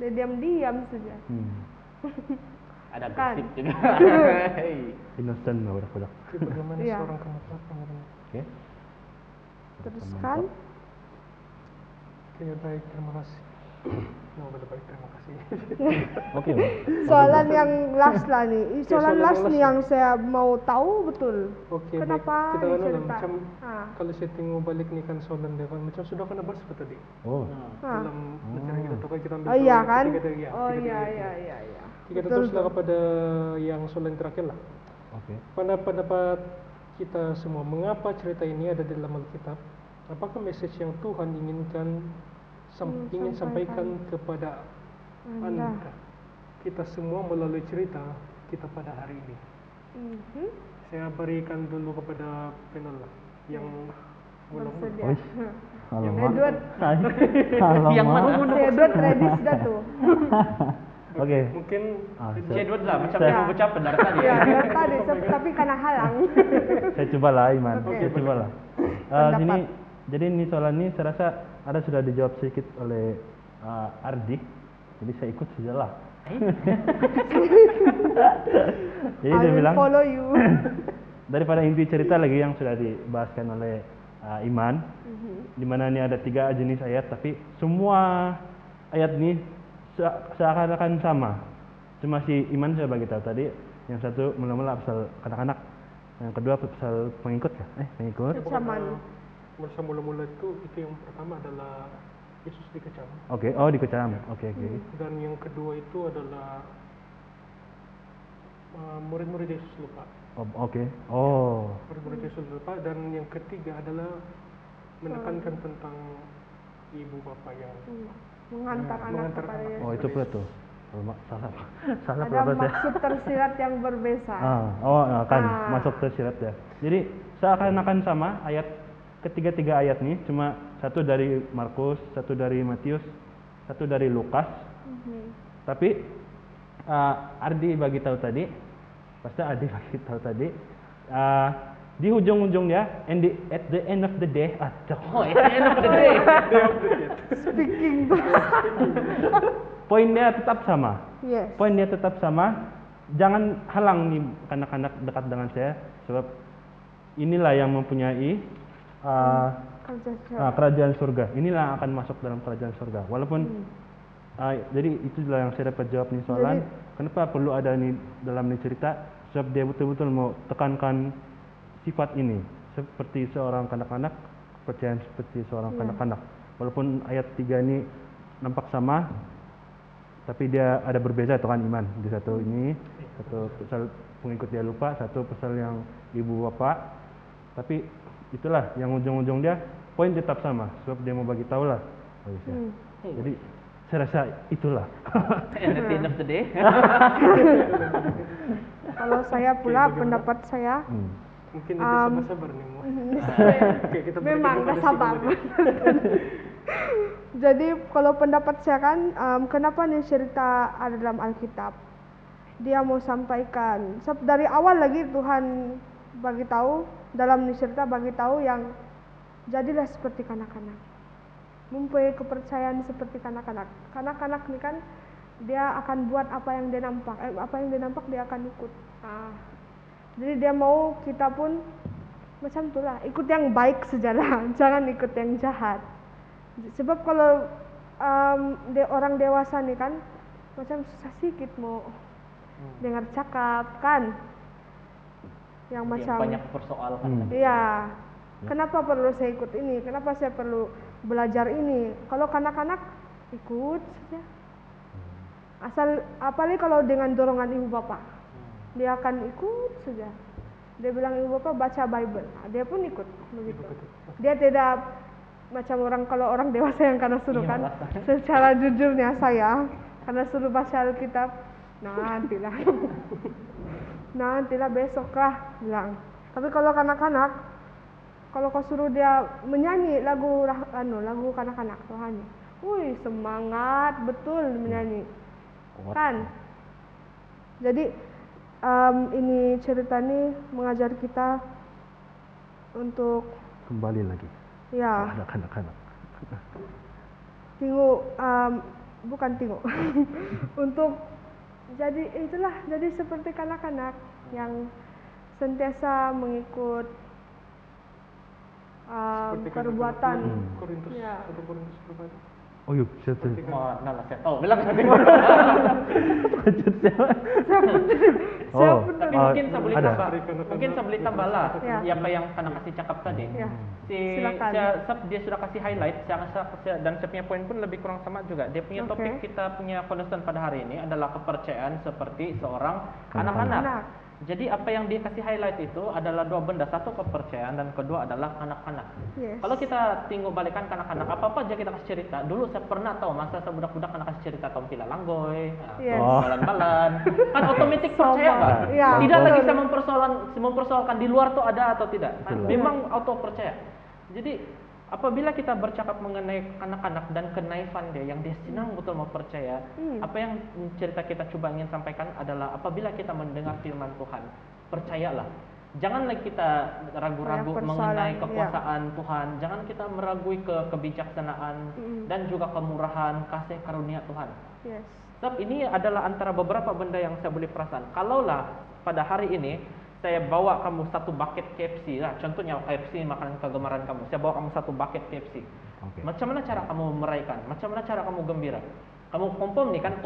Dia diam-diam saja. ada Kan. gosip juga. Hei. Innocent lah budak-budak. Oke, bagaimana Iya. seorang kanak-kanak mengenai? Oke. Teruskan. Oke, baik, terima kasih. No, udah baik, terima kasih. Oke, Mbak. Soalan yang last lah nih. Soalan soalan last yang nih last yang saya mau tahu betul. Oke, Kenapa baik. Kita kan cerita? macam Ah. kalau saya tengok balik nih kan soalan dia kan macam sudah kena bahas apa tadi? Oh. Ah. Dalam pelajaran kita tuh kan kita ambil Oh iya dulu kan? ketiga tadi, ya, Oh ketiga iya tadi. iya iya iya. Kita Betul, teruslah betul. kepada yang soalan terakhir lah. Oke. Pada pendapat kita semua, mengapa cerita ini ada di dalam Alkitab? Apakah message yang Tuhan inginkan ingin sampaikan kepada Anda. Anda, kita semua melalui cerita kita pada hari ini? Mhm. Saya berikan dulu kepada panel lah yang mula-mula. Bersedia. Wih. Alamak. Edward. Yang mana? Si Edward ready sudah tuh. Oke. Mungkin Ah, Si saya, Edward lah macam Saya- yang mau ucap dari tadi. Ya, dari tadi tapi karena halang. saya cobalah Iman. Oke. Saya cobalah. Pendapat. Sini jadi ini soalan ini saya rasa ada sudah dijawab sedikit oleh Ardi. Jadi saya ikut sajalah. Jadi I dia will bilang follow you. daripada inti cerita lagi yang sudah dibahaskan oleh Iman, di mana ini ada 3 jenis ayat, tapi semua ayat ini seakan-akan sama. Cuma si Iman saya bagi tahu tadi, yang satu mula-mula pasal kanak-kanak, yang kedua pasal pengikut ya, pengikut. Kecaman. masa mula-mula itu yang pertama adalah Yesus dikecam, Oke, oh dikecam, oke. dan yang kedua itu adalah murid-murid Yesus lupa. Oke, oh, Murid-murid Yesus lupa, dan yang ketiga adalah menekankan tentang ibu bapak yang Mengantar anak mengantar kepada anak. Yesus. oh itu pula tuh. Oh, salah, salah Ada berapa saya? maksud tersirat yang berbeza. Kan Ah. masuk tersirat ya. Jadi seakan-akan sama ayat ketiga-tiga ayat nih, cuma satu dari Markus, satu dari Matius, satu dari Lukas. Tapi Ardi bagi tahu tadi, pasti Ardi bagi tahu tadi, di ujung-ujungnya, at the end of the day, Oh, at the end of the day. Speaking poinnya tetap sama. Yes. Poinnya tetap sama. Jangan halang nih anak-anak dekat dengan saya, sebab inilah yang mempunyai kerajaan surga. Inilah yang akan masuk dalam kerajaan surga. Walaupun jadi itulah yang saya dapat jawab nih soalan. Kenapa perlu ada nih dalam nih cerita? Sebab dia betul-betul mau tekankan sifat ini seperti seorang kanak-kanak, kepercayaan seperti seorang kanak-kanak. Walaupun ayat 3 ini nampak sama, tapi dia ada berbeza tuh kan iman. Di satu ini, satu pasal pengikut dia lupa, satu pasal yang ibu bapak. Tapi itulah yang ujung-ujung dia poin tetap sama, sebab dia mau bagi tahu lah. Jadi saya rasa itulah. And at the end of the day. Kalau saya pula pendapat saya Mungkin lebih sabar nih Mo. Oke, kita memang berikan gak sabar. Jadi kalau pendapat saya kan, kenapa nih cerita ada dalam Alkitab? Dia mau sampaikan dari awal lagi Tuhan bagi tahu dalam cerita, bagi tahu yang jadilah seperti kanak-kanak, mempunyai kepercayaan seperti kanak-kanak. Kanak-kanak ini kan dia akan buat apa yang dia nampak, apa yang dia nampak dia akan ikut. Jadi dia mau kita pun macam itulah, ikut yang baik sajalah, jangan ikut yang jahat. Sebab kalau orang dewasa nih kan macam susah sikit mau dengar cakap kan, yang macam banyak persoalan. Iya. Kenapa perlu saya ikut ini? Kenapa saya perlu belajar ini? Kalau kanak-kanak ikut saja. Asal apalagi kalau dengan dorongan ibu bapak, dia akan ikut saja. Dia bilang ibu bapak baca Bible, dia pun ikut begitu. Dia tidak macam kalau orang dewasa yang karena suruh kan, secara jujurnya saya karena suruh baca Alkitab, nantilah besok lah bilang. Tapi kalau kanak-kanak, kalau kau suruh dia menyanyi lagu kanak-kanak rohani, wih semangat betul menyanyi. Kan? Jadi ini cerita ini mengajar kita untuk kembali lagi. Ya. Anak-anak. Tengok, untuk jadi seperti kanak-kanak yang sentiasa mengikut perbuatan. Korintus, Ya. 1 Korintus berapa? Oh yuk, saya Saya tahu. Bilang Saya pun tapi mungkin saya boleh tambah lah. Ya. Apa yang Kana kasih cakap tadi. Ya. Silakan. Dia sudah kasih highlight, dan saya punya poin pun lebih kurang sama juga. Dia punya topik kita punya concern pada hari ini adalah kepercayaan seperti seorang anak-anak. Jadi apa yang dia kasih highlight itu adalah dua benda, satu kepercayaan dan kedua adalah anak-anak. Yes. Kalau kita tengok balikan ke anak-anak, apa aja kita kasih cerita. Dulu saya pernah tahu masa saya budak-budak anak kasih cerita Tompila Langgoy, balan-balan, kan otomatis percaya kan? Ya, Tidak lagi saya mempersoalkan di luar tuh ada atau tidak. Memang auto percaya. Jadi apabila kita bercakap mengenai anak-anak dan kenaifan dia yang dia senang betul mau percaya, apa yang cerita kita coba ingin sampaikan adalah apabila kita mendengar firman Tuhan, percayalah. Jangan lagi kita ragu-ragu mengenai kekuasaan Tuhan. Jangan kita meragui kebijaksanaan dan juga kemurahan, kasih karunia Tuhan. Yes. Sebab ini adalah antara beberapa benda yang saya boleh perasan. Kalaulah pada hari ini saya bawa kamu satu bucket KFC lah, contohnya KFC makanan kegemaran kamu. Saya bawa kamu satu bucket KFC. Macam mana cara kamu meraihkan? Macam mana cara kamu gembira? Kamu confirm nih kan,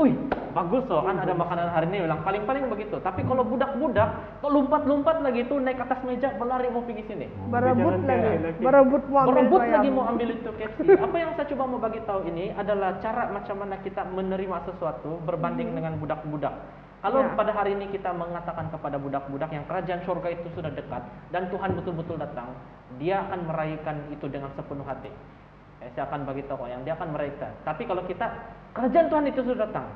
bagus loh kan ada makanan hari ini, bilang paling begitu. Tapi kalau budak-budak, kok lompat-lompat lagi tuh naik atas meja, berlari mau pergi sini. Berebut lagi mau ambil itu KFC. Apa yang saya coba mau bagi tahu ini adalah cara macam mana kita menerima sesuatu berbanding dengan budak-budak. Kalau pada hari ini kita mengatakan kepada budak-budak yang kerajaan surga itu sudah dekat dan Tuhan betul-betul datang, dia akan meraihkan itu dengan sepenuh hati. Saya akan bagi tahu yang dia akan meraihkan. Tapi kalau kita kerajaan Tuhan itu sudah datang,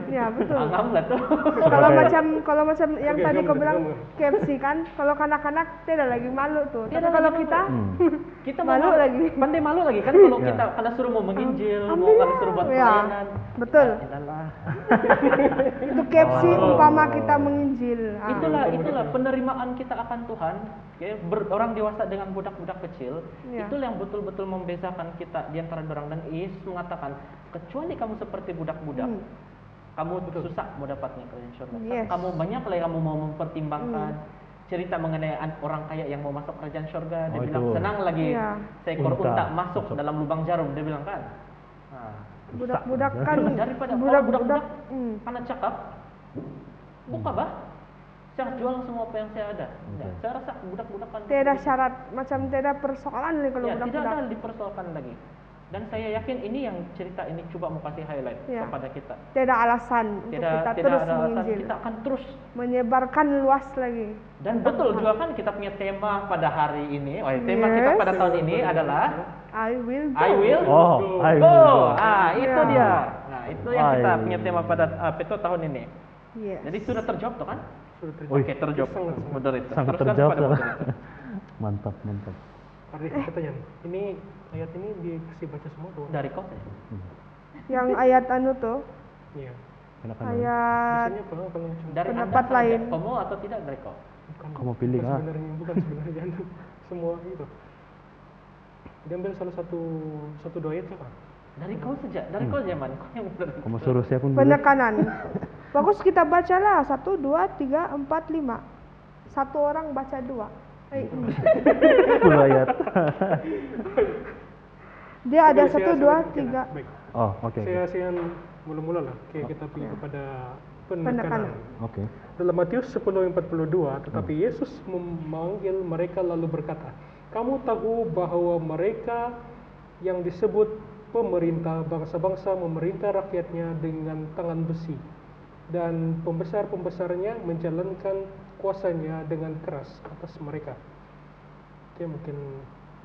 Ya, betul. Anggam lah tuh. Kalau macam yang Oke, tadi kau gambar, bilang gambar. KFC kan, kalau kanak-kanak tidak lagi malu tuh. Tapi kalau kita Kita malu lagi. Pandai malu lagi kan kalau Ya. kita kada suruh mau menginjil, mau Ambil kada suruh buat lah. Ya, pelayanan. betul. Ya, itulah. Itu KFC umpama kita menginjil. Ah. Itulah penerimaan kita akan Tuhan. Ya, orang dewasa dengan budak-budak kecil, Ya. itulah yang betul-betul membezakan kita di antara orang. Dan Yesus mengatakan, kecuali kamu seperti budak-budak, kamu susah mau dapatnya kerajaan surga. Yes. Kamu banyak lah yang kamu mau mempertimbangkan. Cerita mengenai orang kaya yang mau masuk kerajaan surga, dia Oh, bilang itu. senang lagi Iya. seekor Unta unta masuk masuk. dalam lubang jarum, dia bilang kan. Nah, Budak-budak kan daripada budak-budak. karena cakap, buka bah, saya jual semua apa yang saya ada. Ya, saya rasa budak-budak kan Tidak syarat, macam tidak persoalan nih kalau ya, tidak budak-budak. ada dipersoalkan lagi. Dan saya yakin ini yang cerita ini coba mau kasih highlight Ya. kepada kita. Tidak alasan untuk Tidak kita tidak terus ada alasan, menginjil, kita akan terus. menyebarkan luas lagi. Dan betul juga kan kita punya tema pada hari ini. Oh, tema Yes. kita pada tahun ini adalah I will go. I will Oh, I will go. go. Itu Ya. dia. Nah, itu yang kita I punya tema pada Peto tahun ini. Yes. Jadi sudah terjawab tuh kan? Sudah terjadi. Wih, Oke, terjawab. Sangat. Moderator. sangat Teruskan terjawab. kepada Sarah. moderator. Mantap, mantap. Arif, pertanyaan. Ini ayat ini dikasih baca semua tuh. Dari kau. Yang ayat anu tuh, Iya. Enak-enak. ayat Biasanya apa kalau macam Dari Pendapat Anda saja, lain. Kamu atau tidak dari kau? bukan. Kamu pilih, bukan ah. sebenarnya, bukan sebenarnya semua itu. Diambil salah satu dua ayat apa? Dari kau saja, dari kau zaman. Kau yang benar. Kamu suruh saya pun boleh. penekanan. Bagus kita bacalah 1, 2, 3, 4, 5. Satu orang baca 2. 10 ayat. Dia ada Oke, saya 1, 2, sedikit ya. 3. Baik. Oh, oke. Saya mula-mula lah. Oke, kita pergi kepada Penekanan. penekanan. Oke. Dalam Matius 10:42, tetapi Yesus memanggil mereka lalu berkata, kamu tahu bahwa mereka yang disebut pemerintah bangsa-bangsa memerintah rakyatnya dengan tangan besi, dan pembesar-pembesarnya menjalankan kuasanya dengan keras atas mereka. Oke, mungkin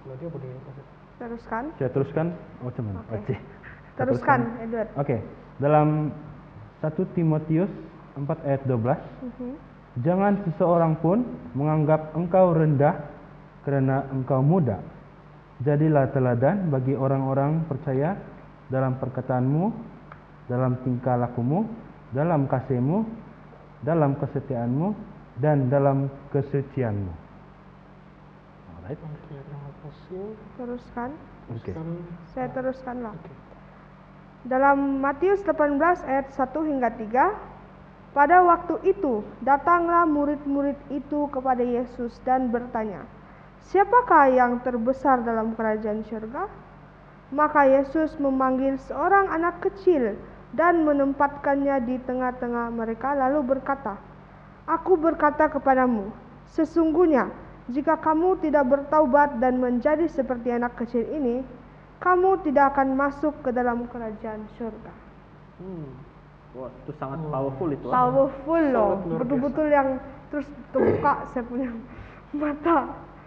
Nadia boleh baca. Teruskan. Saya teruskan. Oh, cuman. Oke. Oke. Teruskan, Edward. Oke. Dalam 1 Timotius 4 ayat 12, jangan seseorang pun menganggap engkau rendah karena engkau muda. Jadilah teladan bagi orang-orang percaya dalam perkataanmu, dalam tingkah lakumu, dalam kasihmu, dalam kesetiaanmu, dan dalam kesucianmu. Alright. Oke, terima kasih. Teruskan. Oke. Teruskan. Saya teruskanlah. Oke. Dalam Matius 18 ayat 1 hingga 3, pada waktu itu datanglah murid-murid itu kepada Yesus dan bertanya, siapakah yang terbesar dalam kerajaan surga? Maka Yesus memanggil seorang anak kecil dan menempatkannya di tengah-tengah mereka lalu berkata, aku berkata kepadamu, sesungguhnya jika kamu tidak bertaubat dan menjadi seperti anak kecil ini, kamu tidak akan masuk ke dalam kerajaan surga. Wah, itu sangat powerful itu. Powerful loh, Sangat luar betul-betul yang terus terbuka saya punya mata.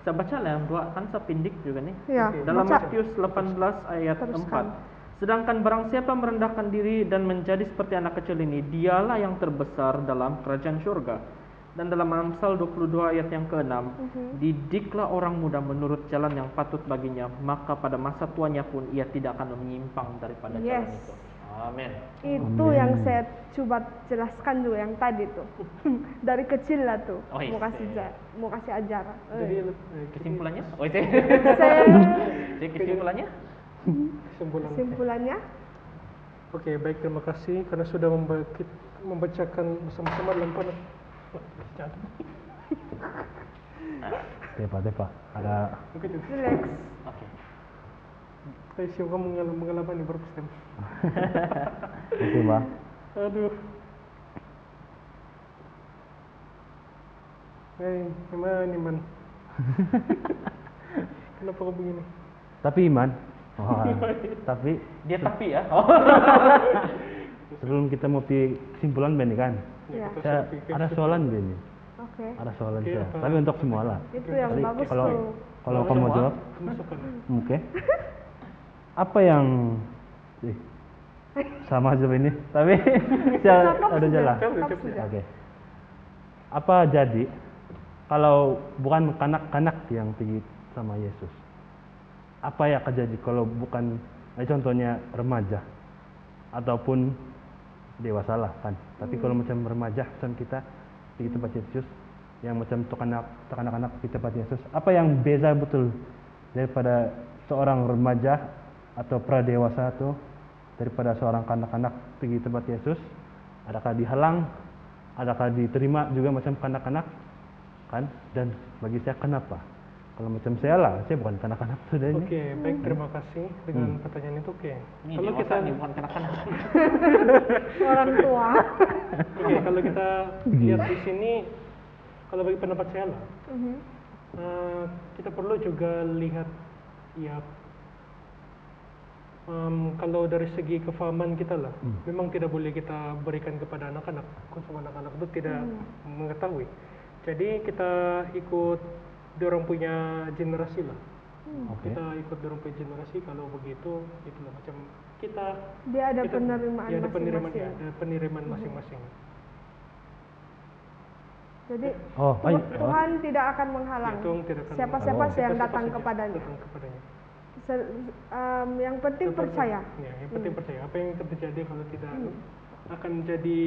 Saya baca lah yang dua, kan saya pindik juga nih. Ya, Dalam baca. Matius 18 ayat Teruskan. 4. Sedangkan barang siapa merendahkan diri dan menjadi seperti anak kecil ini, dialah yang terbesar dalam kerajaan surga. Dan dalam Amsal 22 ayat yang ke-6, didiklah orang muda menurut jalan yang patut baginya, maka pada masa tuanya pun ia tidak akan menyimpang daripada jalan Yes. itu. Amin. Itu yang saya coba jelaskan juga yang tadi tuh. Dari kecil lah tuh. Oh, iya. Mau kasih ajar. Jadi Kesimpulannya? Oh, itu. Saya Jadi kesimpulannya? kesimpulan. kesimpulannya Oke, baik, terima kasih karena sudah membacakan bersama-sama dalam Tepa. Ada. Mungkin relax. Oke. saya siapa mengalami berapa stem. Oke, Mbak. Aduh. Gimana nih, Man? Kenapa kau begini? Tapi iman. Oh, tapi Dia tapi ya. Oh. sebelum kita mau pilih kesimpulan Ben kan, Ya. kita saya pikir ada soalan Ben. Oke. Ada soalan Oke, saya. apa? Tapi untuk semua lah. Itu yang Jadi bagus kalau tuh. kalau Mau kamu semua? jawab, Masukkan. oke. Apa yang sama aja ini. Tapi saya Cakep ada sudah, jalan. cakep sudah. Oke. Apa jadi kalau bukan kanak-kanak yang pergi sama Yesus? Apa yang akan jadi kalau bukan contohnya remaja ataupun dewasa lah kan? Tapi kalau macam remaja, macam kita di tempat Yesus, yang macam anak-anak di tempat Yesus, apa yang beza betul daripada seorang remaja atau pradewasa atau daripada seorang kanak-kanak pergi tempat Yesus? Adakah dihalang? Adakah diterima juga macam kanak-kanak? Kan? Dan bagi saya kenapa? Kalau macam saya lah, saya bukan kanak-kanak sudah ini. Oke, baik, terima kasih dengan pertanyaan itu. Oke, Ini kalau dewasa kita nih, bukan kanak-kanak. Orang tua. oke, kalau kita lihat di sini, kalau bagi pendapat saya lah, kita perlu juga lihat ya, kalau dari segi kefahaman kita lah, memang tidak boleh kita berikan kepada anak-anak, khususnya anak-anak itu tidak mengetahui. Jadi kita ikut dorong punya generasi lah. Oke. Kita ikut dorong punya generasi, kalau begitu itulah macam kita. Dia ada kita- penerimaan ya, ada penerimaan, masing-masing. ya, ada penerimaan masing-masing. Jadi Oh, baik. Tuhan tidak akan menghalang Ya, Tuhan tidak akan siapa-siapa menghalang. yang Siapa-siapa datang saja kepadanya. datang kepadanya. Yang penting Yang penting- percaya. Ya, yang penting percaya. Apa yang terjadi kalau tidak akan jadi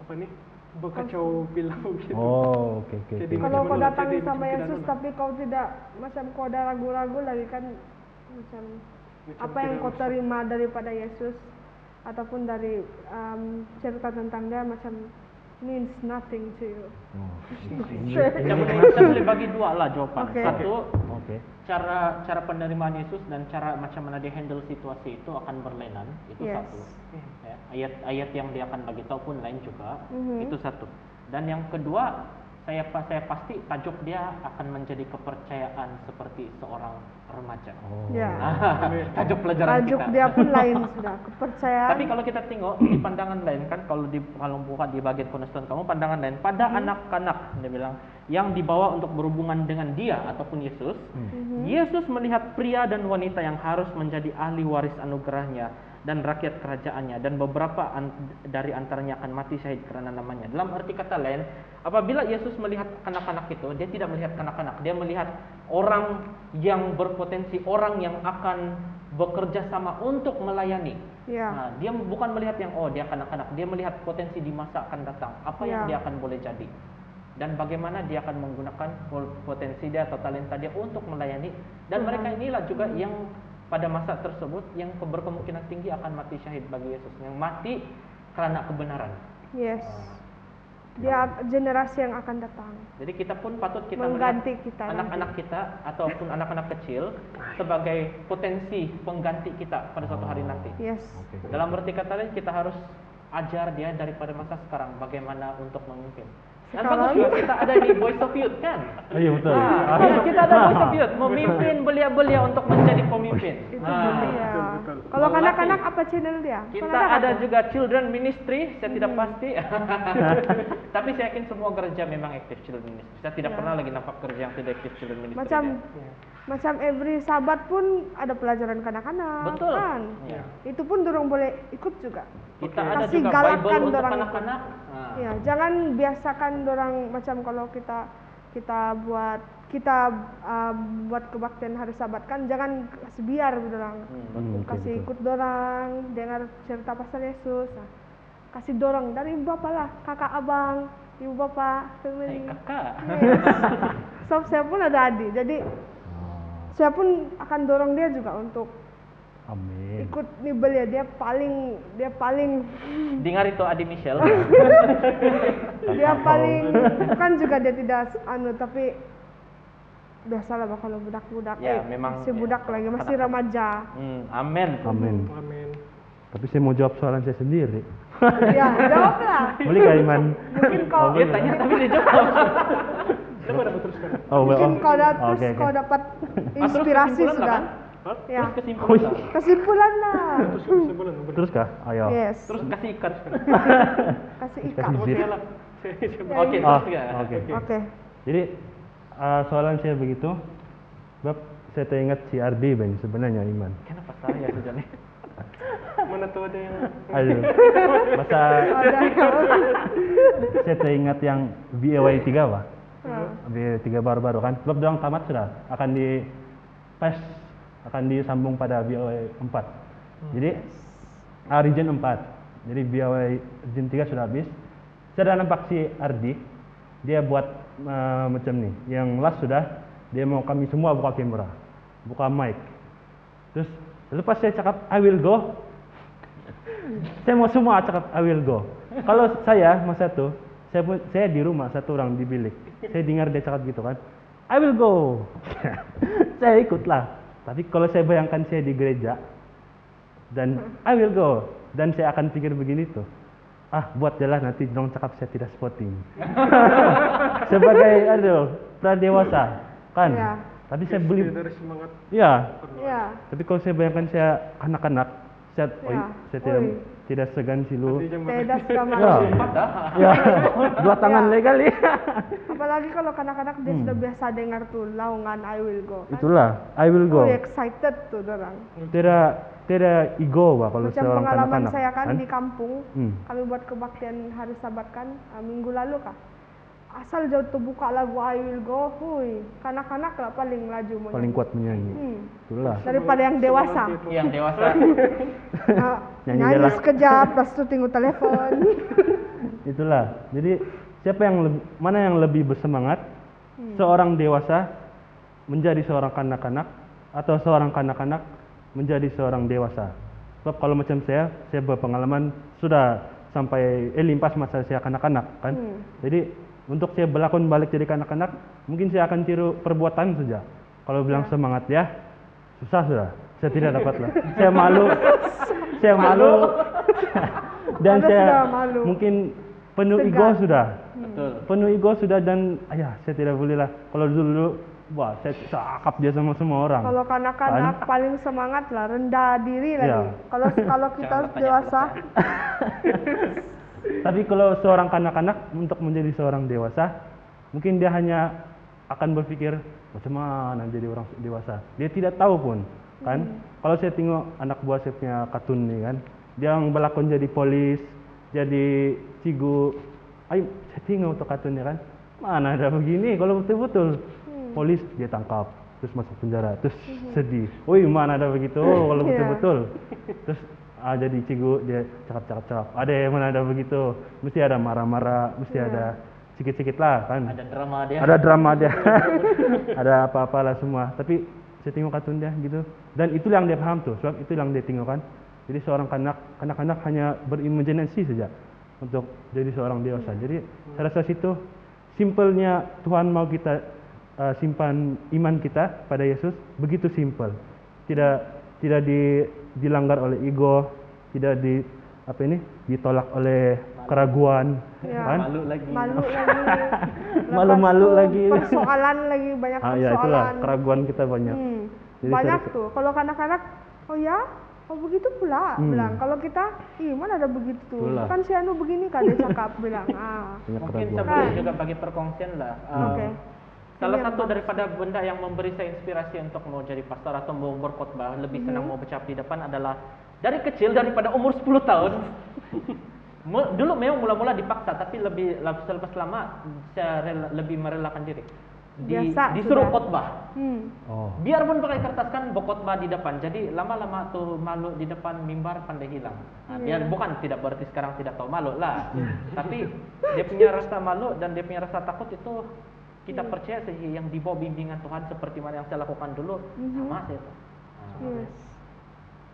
apa nih? Berkacau bilau gitu. Oh, oke oke. Jadi oke. Kalau kau Macam mana? datang Jadi sama macam Yesus tidak tapi kau tidak macam kau ada ragu-ragu lagi kan macam apa yang tidak kau terima daripada Yesus ataupun dari cerita tentang dia macam means nothing to you. Oh, Saya boleh bagi dua lah jawaban. Oke. Satu, Oke. cara penerimaan Yesus dan cara macam mana dia handle situasi itu akan berlainan. Itu Yes. satu. Ya, ayat yang dia akan bagi tahu pun lain juga. Mhm. Itu satu. Dan yang kedua, saya pasti tajuk dia akan menjadi kepercayaan seperti seorang remaja. Oh. Ya. Tajuk pelajaran Tajuk kita. dia pun lain sudah kepercayaan. Tapi kalau kita tengok di pandangan lain kan, kalau bukan di bagian cornerstone kamu, pandangan lain pada anak-anak dia bilang yang dibawa untuk berhubungan dengan dia ataupun Yesus. Yesus melihat pria dan wanita yang harus menjadi ahli waris anugerahnya dan rakyat kerajaannya, dan beberapa dari antaranya akan mati syahid kerana namanya. Dalam arti kata lain, apabila Yesus melihat kanak-kanak itu, dia tidak melihat kanak-kanak, dia melihat orang yang berpotensi, orang yang akan bekerja sama untuk melayani. Ya. Nah, dia bukan melihat yang dia kanak-kanak, dia melihat potensi di masa akan datang, apa yang Ya. dia akan boleh jadi. Dan bagaimana dia akan menggunakan potensi dia atau talenta dia untuk melayani. Dan mereka inilah juga yang pada masa tersebut yang berkemungkinan tinggi akan mati syahid bagi Yesus, yang mati karena kebenaran. Yes. Dia generasi yang akan datang. Jadi kita pun patut Mengganti melihat kita anak-anak kita ataupun anak-anak kecil sebagai potensi pengganti kita pada suatu hari nanti. Yes. Oke. Dalam arti kata lain, kita harus ajar dia daripada masa sekarang bagaimana untuk memimpin. Dan bagus juga kita ada di Voice of Youth kan? Oh, iya betul. Ya, kita ada Voice of Youth, memimpin belia-belia untuk menjadi pemimpin. Itu Nah, dia. betul. Kalau Melatih. kanak-kanak apa channel dia? kita Kan ada kan? juga Children Ministry, saya tidak pasti. Tapi saya yakin semua gereja memang aktif Children Ministry. Saya tidak pernah lagi nampak gereja yang tidak aktif Children Ministry. Macam every Sabat pun ada pelajaran kanak-kanak. Betul. Kan? Ya. Itu pun dorong boleh ikut juga. Kita ada Kasih juga galakkan Bible untuk dorang ikut. anak-anak. Nah, Ya, jangan biasakan dorang macam kalau kita buat kebaktian hari Sabat kan jangan kasih biar dorang. Betul, Kasih betul. ikut dorang, dengar cerita pasal Yesus. Nah, kasih dorong dari ibu bapak lah, kakak abang, ibu bapak, family. kakak. Yes. So, saya pun ada adik, jadi saya pun akan dorong dia juga untuk Amin. ikut nibel ya. Dia paling Dengar itu Adi Michelle. dia paling bukan juga dia tidak tapi biasalah kalau budak-budak Ya, memang, masih ya, budak lagi masih kanak-kanak. remaja. Amin. Amin. Amin. Tapi saya mau jawab soalan saya sendiri. Ya, jawablah. Boleh Kak Iman? Mungkin kau Dia tanya tapi dia jawab. Coba dapat teruskan. Oh, mungkin kau terus Oke, oke. kau dapat Terus inspirasi kesimpulan lah, sudah. kan? Ya. Terus kesimpulan. lah. Kesimpulan lah. Terus kesimpulan. Terus kah? Ayo. Yes. Terus kasih ikan. Kasih ikan. Kasih Saya lah. Oke, Oh, terus ya. oke. Oke. Jadi soalan saya begitu. Sebab saya teringat si Ardi Ben sebenarnya Iman. Kenapa saya sudah nih? Mana tuh ada yang Aduh. Masa Ada. saya teringat yang BAY 3 Pak. Ah. BAY 3 baru-baru kan. Belum doang tamat sudah. Akan disambung pada BAY 4. Jadi Region 4. Jadi BAY Region 3 sudah habis. Saya dah nampak si Ardi. Dia buat macam nih. Yang last sudah. Dia mau kami semua buka kamera. Buka mic. Terus lepas saya cakap I will go. Saya mau semua cakap I will go. Kalau saya masa itu saya di rumah satu orang di bilik. Saya dengar dia cakap gitu kan. I will go. Saya ikutlah. Tapi kalau saya bayangkan saya di gereja dan I will go dan saya akan pikir begini tuh. Buat jalan nanti dong cakap saya tidak spotting. Sebagai pradewasa kan. Iya. Tapi saya beli dari semangat. ya. Ya. Tapi kalau saya bayangkan saya anak-anak, saya Oi. tidak segan silu. Nanti jam Tedas Ya. kamar. Ya. Dua tangan Ya. legal ya. Apalagi kalau kanak-kanak dia sudah biasa dengar tuh laungan I will go. Kan? Itulah, I will go. Oh, excited tuh orang. Tidak ego Pak kalau Macam seorang pengalaman kanak-kanak. saya kan di kampung, Hmm. kami buat kebaktian hari Sabat kan minggu lalu kah. Asal jauh tuh buka lagu I will go, hui, kanak-kanak lah paling laju mau Paling nyanyi. kuat menyanyi. Itulah. Daripada yang dewasa. Yang dewasa. Nyanyi Nyanyi jelas. sekejap, terus tuh tengok telepon. Itulah. Jadi mana yang lebih bersemangat? Seorang dewasa menjadi seorang kanak-kanak atau seorang kanak-kanak menjadi seorang dewasa. Sebab kalau macam saya berpengalaman sudah sampai limpas masa saya kanak-kanak kan. Jadi untuk saya berlakon balik jadi kanak-kanak, mungkin saya akan tiru perbuatan saja. Kalau bilang semangat ya, susah sudah. Saya tidak dapat lah. Saya malu. Dan Anda saya sudah malu. mungkin penuh Segan. ego sudah. Betul. Penuh ego sudah dan saya tidak boleh lah. Kalau dulu wah saya cakap dia sama semua orang. Kalau kanak-kanak paling semangat lah, rendah diri lagi. Ya. Kalau kita Jangan bertanya dewasa, Tapi kalau seorang kanak-kanak untuk menjadi seorang dewasa, mungkin dia hanya akan berpikir macam mana jadi orang dewasa. Dia tidak tahu pun, kan? Kalau saya tengok anak buah saya punya kartun nih kan, dia yang berlakon jadi polis, jadi cigu. Ayo, saya tengok untuk kartunnya kan, mana ada begini kalau betul-betul polis dia tangkap, terus masuk penjara, terus sedih. Woi, mana ada begitu kalau Iya. betul-betul. Terus jadi cigu dia cakap-cakap. Ada yang mana ada begitu. Mesti ada marah-marah, mesti ada sikit-sikit lah kan. Ada drama dia. Ada drama dia. Ada apa-apalah semua. Tapi saya tengok kartun dia gitu. Dan itu yang dia paham tuh. Sebab itu yang dia tengok kan. Jadi seorang kanak-kanak hanya berimajinasi saja untuk jadi seorang dewasa. Jadi saya rasa situ simpelnya Tuhan mau kita simpan iman kita pada Yesus begitu simpel. Tidak dilanggar oleh ego, tidak ditolak oleh keraguan, Ya. kan? Malu lagi. malu lagi. Lepas Malu-malu tuh lagi. Persoalan lagi, banyak Ya persoalan. itulah keraguan kita banyak. Jadi Banyak saya- tuh. Kalau kanak-kanak, oh ya, oh begitu pula bilang. Kalau kita, mana ada begitu. Itulah. Kan si Anu begini kan dia cakap bilang. Banyak Mungkin keraguan. saya boleh juga bagi perkongsian lah. Oke. Salah Ini yang satu daripada benda yang memberi saya inspirasi untuk mau jadi pastor atau mau berkhotbah, lebih senang mau bercakap di depan adalah dari kecil, daripada umur 10 tahun. Dulu memang mula-mula dipaksa, tapi selepas lama saya lebih merelakan diri. Biasa Disuruh sudah. khotbah. Oh. Biarpun pakai kertas kan berkhotbah di depan. Jadi lama-lama tuh malu di depan mimbar pandai hilang. Biar bukan tidak berarti sekarang tidak tahu malu lah. Tapi dia punya rasa malu dan dia punya rasa takut itu kita percaya sih yang di bawah bimbingan Tuhan seperti mana yang saya lakukan dulu sama saya tuh. Yes.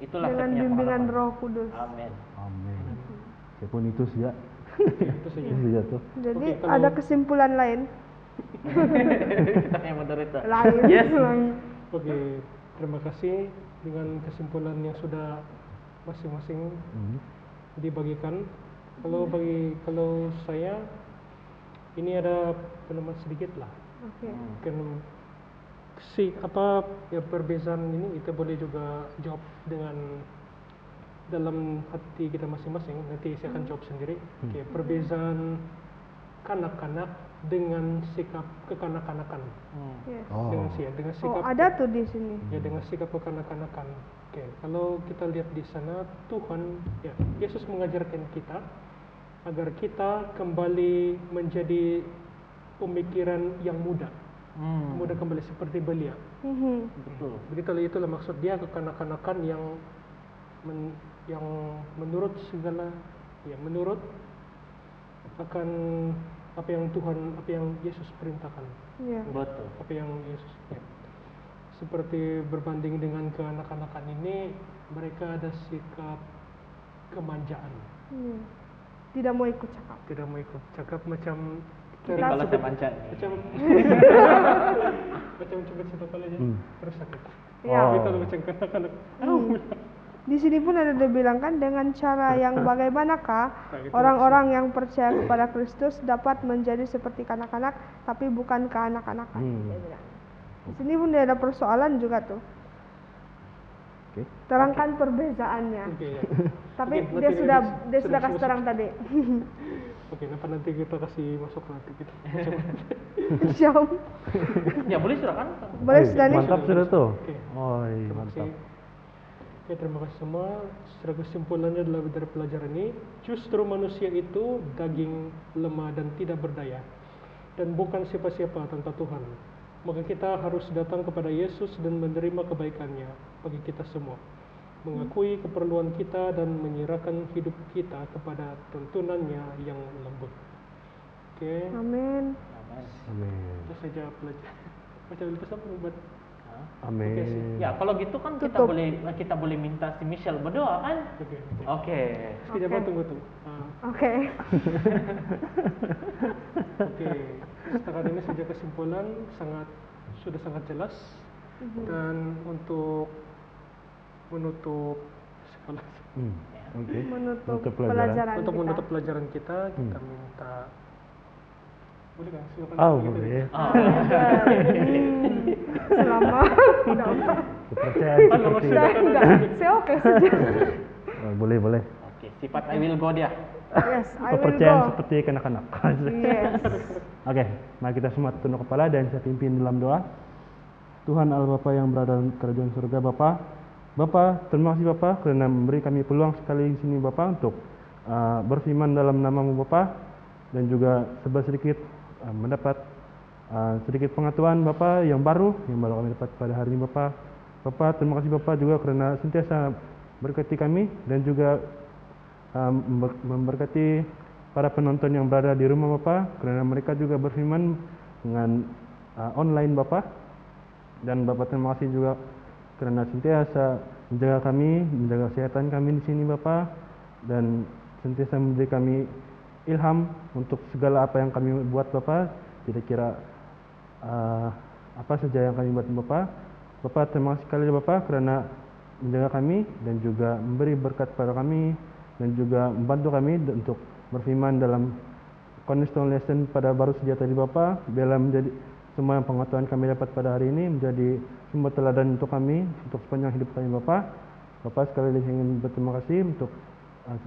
Itulah saya Dengan punya bimbingan pengalaman. Roh Kudus. Amin. Amin. Saya pun itu saja. Itu saja. Itu saja tuh. Jadi Oke, kalau- ada kesimpulan lain. Kita yang menderita. Lain. Yes. Oke, terima kasih dengan kesimpulan yang sudah masing-masing dibagikan. Kalau saya ini ada pendapat sedikit lah. Oke. Mungkin perbezaan ini kita boleh juga jawab dengan dalam hati kita masing-masing. Nanti saya akan jawab sendiri. Oke, perbezaan kanak-kanak dengan sikap kekanak-kanakan. Yes. Oh. Dengan sikap Oh, ada tuh di sini. ya dengan sikap kekanak-kanakan. Oke, kalau kita lihat di sana Tuhan, ya, Yesus mengajarkan kita agar kita kembali menjadi pemikiran yang muda, muda kembali seperti belia. Betul. Begitulah itulah maksud dia kekanak-kanakan yang menurut segala, ya menurut akan apa yang Tuhan, apa yang Yesus perintahkan. Iya. Betul. Apa yang Yesus, ya. Seperti berbanding dengan kekanak-kanakan ini, mereka ada sikap kemanjaan. Iya. Tidak mau ikut cakap. Tidak mau ikut cakap macam Jadi kalau saya manca nih. macam macam cepet satu kali aja terus sakit. Ya. Oh. Itu macam kanak-kanak. Di sini pun ada dibilangkan dengan cara yang bagaimanakah Nah, itu orang-orang yang percaya kepada Kristus dapat menjadi seperti kanak-kanak tapi bukan keanak-kanakan. Dia bilang. Di sini pun ada persoalan juga tuh. Oke. Terangkan perbezaannya. Oke, ya. Tapi Oke, dia nanti sudah sudah kasih masuk. terang tadi. Oke, nanti kita kasih masuk nanti kita. Jam. Ya boleh sudah kan? Boleh Oi, sudah nih. Mantap sudah tuh. Oke. Oh, Terima mantap. kasih. Oke, terima kasih semua. Secara kesimpulannya dari pelajaran ini, justru manusia itu daging lemah dan tidak berdaya, dan bukan siapa-siapa tanpa Tuhan. Maka kita harus datang kepada Yesus dan menerima kebaikannya bagi kita semua, mengakui keperluan kita dan menyerahkan hidup kita kepada tuntunannya yang lembut. Oke, Amin. Amin. itu saja pelajaran. Macam itu sama buat. Amin. Ya kalau gitu kan Tutup. kita boleh minta si Michelle berdoa kan? Oke. Oke. Sekejap, Oke. tunggu. Oke. Oke, setakat ini saja kesimpulan sudah sangat jelas. Dan untuk menutup sekolah, Oke. Menutup Untuk pelajaran. pelajaran untuk kita. menutup pelajaran kita minta, boleh kan? Silakan. Oh, Begitu boleh. ya. Selama enggak apa. Kepercayaan seperti Enggak. Saya oke saja. boleh, boleh. Oke, sifat I will go dia. Yes, I will Kepercayaan go. seperti kanak-kanak. Yes. Oke, mari kita semua tunduk kepala dan saya pimpin dalam doa. Tuhan Allah Bapa yang berada dalam kerajaan surga, Bapa, terima kasih Bapa kerana memberi kami peluang sekali di sini Bapa untuk berfirman dalam nama-Mu Bapa, dan juga sedikit mendapat sedikit pengetahuan Bapa yang baru kami dapat pada hari ini Bapa. Bapa, terima kasih Bapa juga kerana sentiasa berkati kami dan juga memberkati para penonton yang berada di rumah Bapa, kerana mereka juga berfirman dengan online Bapa. Dan Bapa, terima kasih juga kerana sentiasa menjaga kami, menjaga kesehatan kami di sini Bapa, dan sentiasa memberi kami ilham untuk segala apa yang kami buat Bapa, tidak kira apa saja yang kami buat Bapa. Bapa, terima kasih sekali Bapa kerana menjaga kami dan juga memberi berkat pada kami dan juga membantu kami untuk berfirman dalam Cornerstone Lesson pada baru saja tadi Bapa, biarlah menjadi semua yang pengetahuan kami dapat pada hari ini menjadi sumber teladan untuk kami untuk sepanjang hidup kami Bapa. Bapa, sekali lagi ingin berterima kasih untuk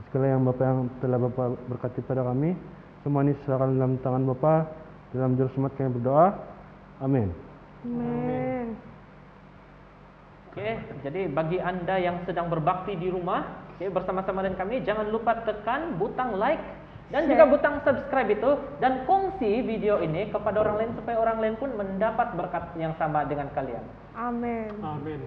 segala yang Bapa yang telah Bapa berkati pada kami. Semua ini serahkan dalam tangan Bapa, dalam juru selamat kami berdoa. Amin. Amin. Oke, jadi bagi Anda yang sedang berbakti di rumah, bersama-sama dengan kami, jangan lupa tekan butang like dan juga butang subscribe itu, dan kongsi video ini kepada orang lain supaya orang lain pun mendapat berkat yang sama dengan kalian. Amin. Amin.